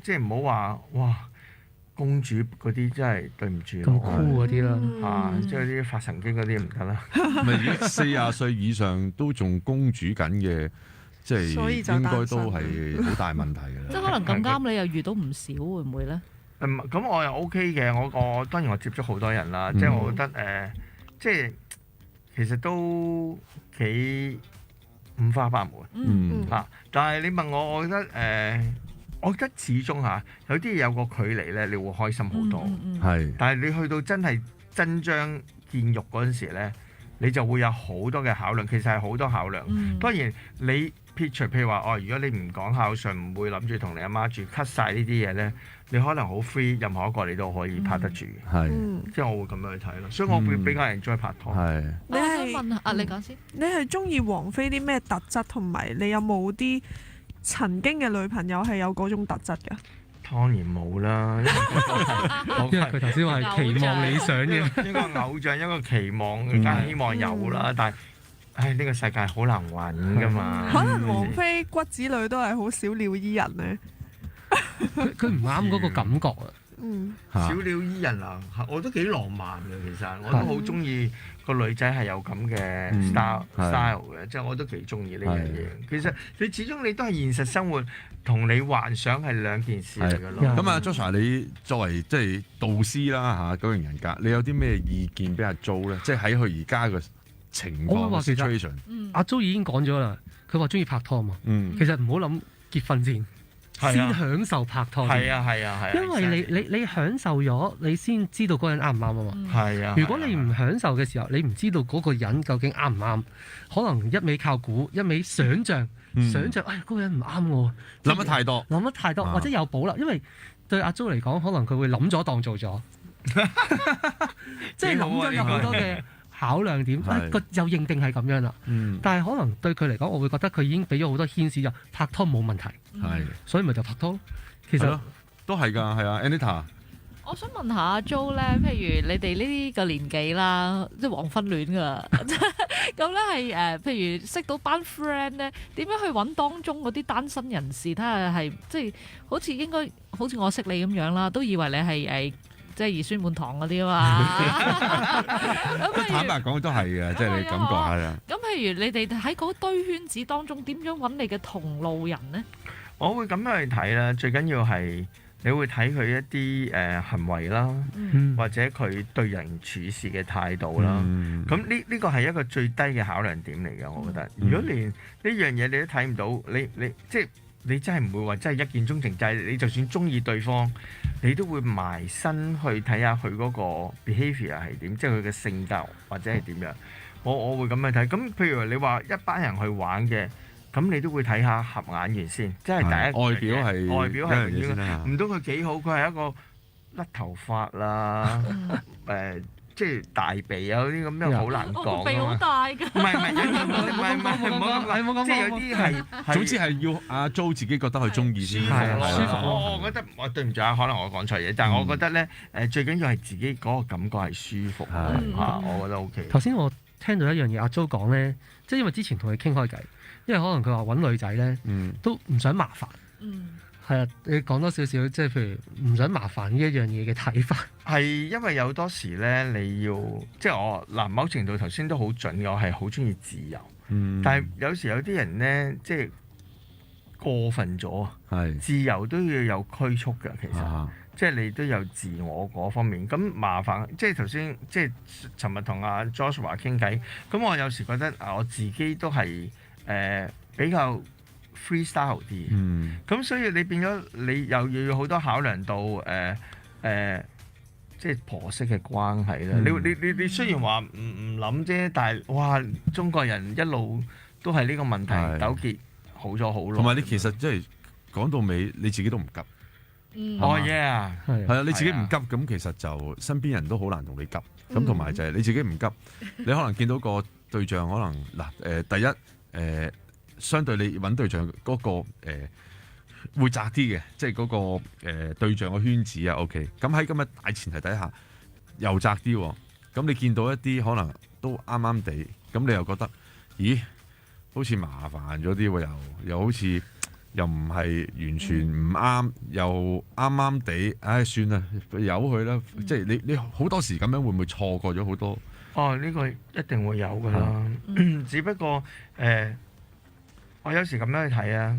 即係唔好話哇公主嗰啲真係對唔住咁酷嗰啲啦，即係啲發神經嗰啲唔得啦。咪而家40歲以上都仲公主緊嘅，即係應該都係好大問題嘅。即係可能咁啱你又遇到唔少，會唔會咧？咁我又 OK 嘅，我當然我接觸好多人啦，即係我覺得即係其實都幾五花八門，但係你問我，我覺得始終有啲嘢有個距離咧，你會開心好多。但係你去到真係真章見肉嗰陣時咧，你就會有好多嘅考量。其實係好多考量。當然你撇除譬如話如果你唔講孝順，唔會諗住同你阿媽住 cut 晒呢啲嘢咧，你可能好 free，任何一個你都可以拍得住。即係我會咁樣去睇咯。所以我會比較enjoy拍拖。我想問下你講先。你係中意王菲啲咩特質，同埋你有冇啲曾經嘅女朋友係有嗰種特質㗎？當然冇啦，因為佢頭先話係期望理想嘅，一個偶像，一個期望，梗係希望有啦。但係呢個世界好難揾㗎嘛。可能王菲骨子裏都係好小鳥依人咧。佢唔啱嗰個感覺啊。小鳥依人啊，我都幾浪漫嘅，其實我都好中意個女仔係有咁嘅 style 嘅，即係我都幾中意呢樣嘢。其實你始終你都係現實生活同你幻想係兩件事嚟嘅咯。咁啊 Joshua，你作為即係導師啦九型人格，你有啲咩意見俾阿 Jo 咧？即係喺佢而家嘅情況 situation。阿 Jo 已經講咗啦，佢話中意拍拖嘛。其實唔好諗結婚先。先享受拍拖，係啊，因為你享受咗，你先知道嗰個人啱唔啱啊嘛。係啊，如果你唔享受嘅時候，你唔知道嗰個人究竟啱唔啱，可能一味靠估，一味想像，嗰個人唔啱我，諗得太多，或者有保留，因為對阿 Jo 嚟講，可能佢會諗咗當做咗，即係諗咗有好多嘅考量點，又認定係咁樣啦。但係可能對佢嚟講，我會覺得佢已經俾咗好多牽涉，就拍拖冇問題。所以咪就拍拖。其實都係㗎，係啊 ，Anita。我想問下阿 Jo 咧，譬如你哋呢啲個年紀啦，即係黃昏戀㗎，咁咧係譬如識到班 friend 咧，點樣去揾當中嗰啲單身人士？睇下係即係好似應該好似我識你咁樣啦，都以為你係即係兒孫滿堂嗰啲啊嘛。坦白講都係嘅，即係你感覺下啦。咁譬如你哋喺嗰堆圈子當中，點樣揾你嘅同路人呢？我會咁樣去睇啦，最緊要係你會睇佢一啲行為啦，或者佢對人處事嘅態度啦。咁呢個係一個最低嘅考量點嚟嘅，我覺得。如果連呢樣嘢你都睇唔到，你即係你真係唔會話真係一見鍾情，就係你就算中意對方，你都會埋身去睇下佢嗰個 behaviour 係點，即係佢嘅性格或者係點樣。我會咁樣睇。咁譬如你話一班人去玩嘅。咁你都會睇下合眼緣先，即係第一外表係唔通佢幾好，佢係一個甩頭髮啦，即係大鼻啊嗰啲咁樣好難講我鼻好大㗎。唔係唔好咁講，即係有啲係總之係要阿 Jo 自己覺得佢中意先舒服。我覺得我對唔住啊，可能我講錯嘢，但係我覺得咧最緊要係自己嗰個感覺係舒服我覺得 OK。頭先我聽到一樣嘢，阿 Jo 講咧，即係因為之前同佢傾開偈，因為可能佢話揾女仔咧都唔想麻煩。係啊，你講多少少，即係譬如唔想麻煩呢一樣嘢嘅睇法。係因為有多時咧，你要即係我某程度頭先都好準嘅，我係好中意自由。但係有時有啲人咧，即係過分咗。自由都要有拘束嘅，其實。即係你都有自我嗰方面。咁麻煩，即係頭先即係尋日同阿 Joshua 傾偈，咁我有時覺得我自己都係比較freestyle 啲，咁所以你變咗你又要好多考量到即係婆媳嘅關係啦。你雖然話唔諗啫，但係哇，中國人一路都係呢個問題糾結好咗好耐。同埋你其實即係講到尾，你自己都唔急。係啊，你自己唔急，咁其實就身邊人都好難同你急。咁同埋就係你自己唔急，你可能見到個對象可能第一相對你揾對象嗰個會窄啲嘅，即係嗰個對象嘅圈子啊 OK。咁喺咁嘅大前提底下又窄啲喎，咁你見到一啲可能都啱啱地，咁你又覺得咦好似麻煩咗啲喎，又好似又唔係完全唔啱，又啱啱地，唉算啦，由佢啦。即係你好多時咁樣會唔會錯過咗好多？呢個一定會有㗎啦，只不過我有時咁樣去睇啊，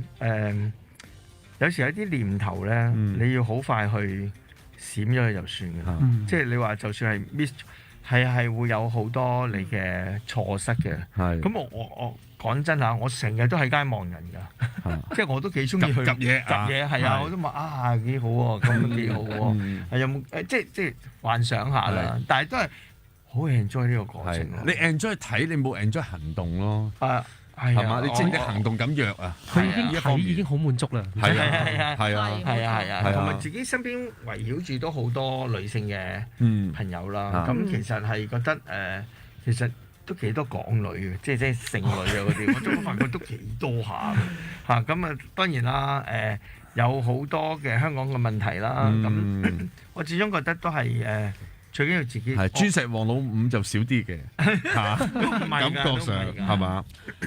有時有啲念頭咧，你要好快去閃咗佢就算嘅，即係你話就算係 miss 係會有好多你嘅錯失嘅。咁我講真嚇，我成日都喺街望人㗎，即係我都幾中意去夾嘢係啊，我都話幾好喎，咁都幾好喎，有冇即係幻想下啦，但係都係好 enjoy 呢個過程。你 enjoy 睇，你冇 enjoy 行動咯。係嘛？你即係行動咁弱啊！佢已經好滿足啦。係啊，同埋自己身邊圍繞住都好多女性嘅朋友啦。咁其實係覺得其實都幾多港女嘅，即係剩女啊嗰啲，我都發覺都幾多下嚇。咁啊，當然啦，有好多嘅香港嘅問題啦。咁我始終覺得都係最緊要自己係鑽石王老五就少啲嘅感覺上係嘛？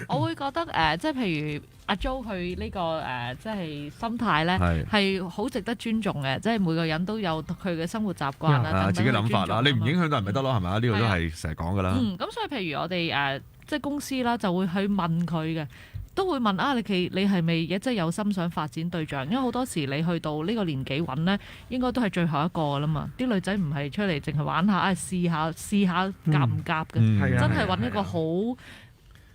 我會覺得即係譬如阿 Jo 佢呢個即係心態咧，係好值得尊重嘅。即係每個人都有佢嘅生活習慣啦，自己諗法啦。你唔影響到人咪得咯，係咪？呢個都係成日講噶啦。咁所以譬如我哋即係公司啦，就會去問佢嘅。都會問你係咪即係有心想發展對象？因為好多時你去到呢個年紀揾咧，應該都係最後一個㗎啦嘛。啲女仔唔係出嚟淨係玩下，試下夾唔夾嘅，真係揾一個好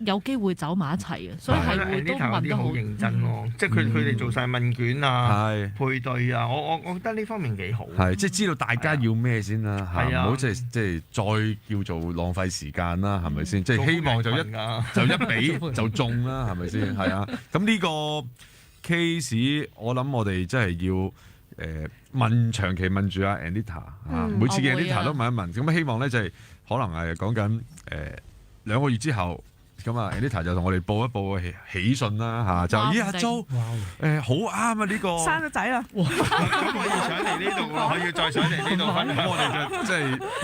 有機會走埋一齊嘅，所以係會都問得好認真咯。即係佢哋做晒問卷啊、配對啊，我覺得呢方面幾好。即係知道大家要咩先啦，唔好即係再叫做浪費時間啦，係咪先？即係希望就一比就中啦，係咪先？係啊。咁呢個 case 我諗我哋真係要長期問住阿 Anita 每次嘅 Anita 都問一問。咁希望咧就係可能係講緊2個月之後。咁啊 Anita 就同我哋報一報喜訊啦就阿 Jo 好啱啊呢個生咗仔啦！咁我要上嚟呢度我要再上嚟呢度。咁我哋就即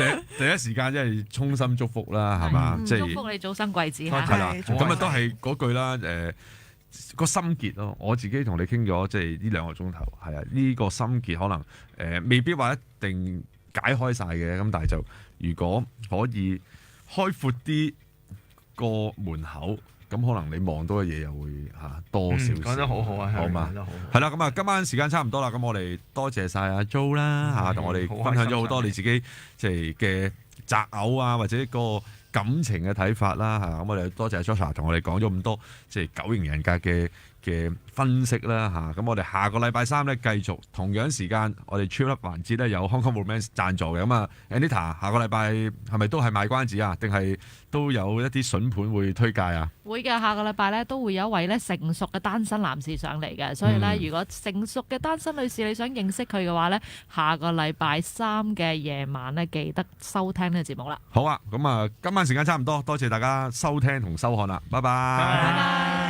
係第一時間即係衷心祝福啦，係嘛？即係祝福你早生貴子係啦。咁啊都係嗰句啦，個心結咯。我自己同你傾咗即係呢2個鐘頭，係啊，呢個心結可能未必話一定解開晒嘅，咁但係就如果可以開闊啲個門口，咁可能你望到嘅嘢又會多少少。講得好好啊，好嘛？係啦，咁啊，今晚時間差唔多啦，咁我哋多謝晒阿 Jo 啦同我哋分享咗好多你自己即係嘅擇偶啊，或者個感情嘅睇法啦咁我哋多謝阿 Joshua 同我哋講咗咁多即係9型人格嘅嘅分析啦嚇。咁我哋下個禮拜三咧繼續同樣時間，我哋 Chill Up 環節咧有 Hong Kong Romance 贊助嘅。咁啊 Anita 下個禮拜係咪都係賣關子啊？定係都有一啲筍盤會推介啊？會嘅，下個禮拜咧都會有一位咧成熟嘅單身男士上嚟嘅，所以咧如果成熟嘅單身女士你想認識佢嘅話咧，下個禮拜三嘅夜晚咧記得收聽呢個節目啦。好啊，咁啊今晚時間差唔多，多謝大家收聽同收看啦，拜拜。拜拜。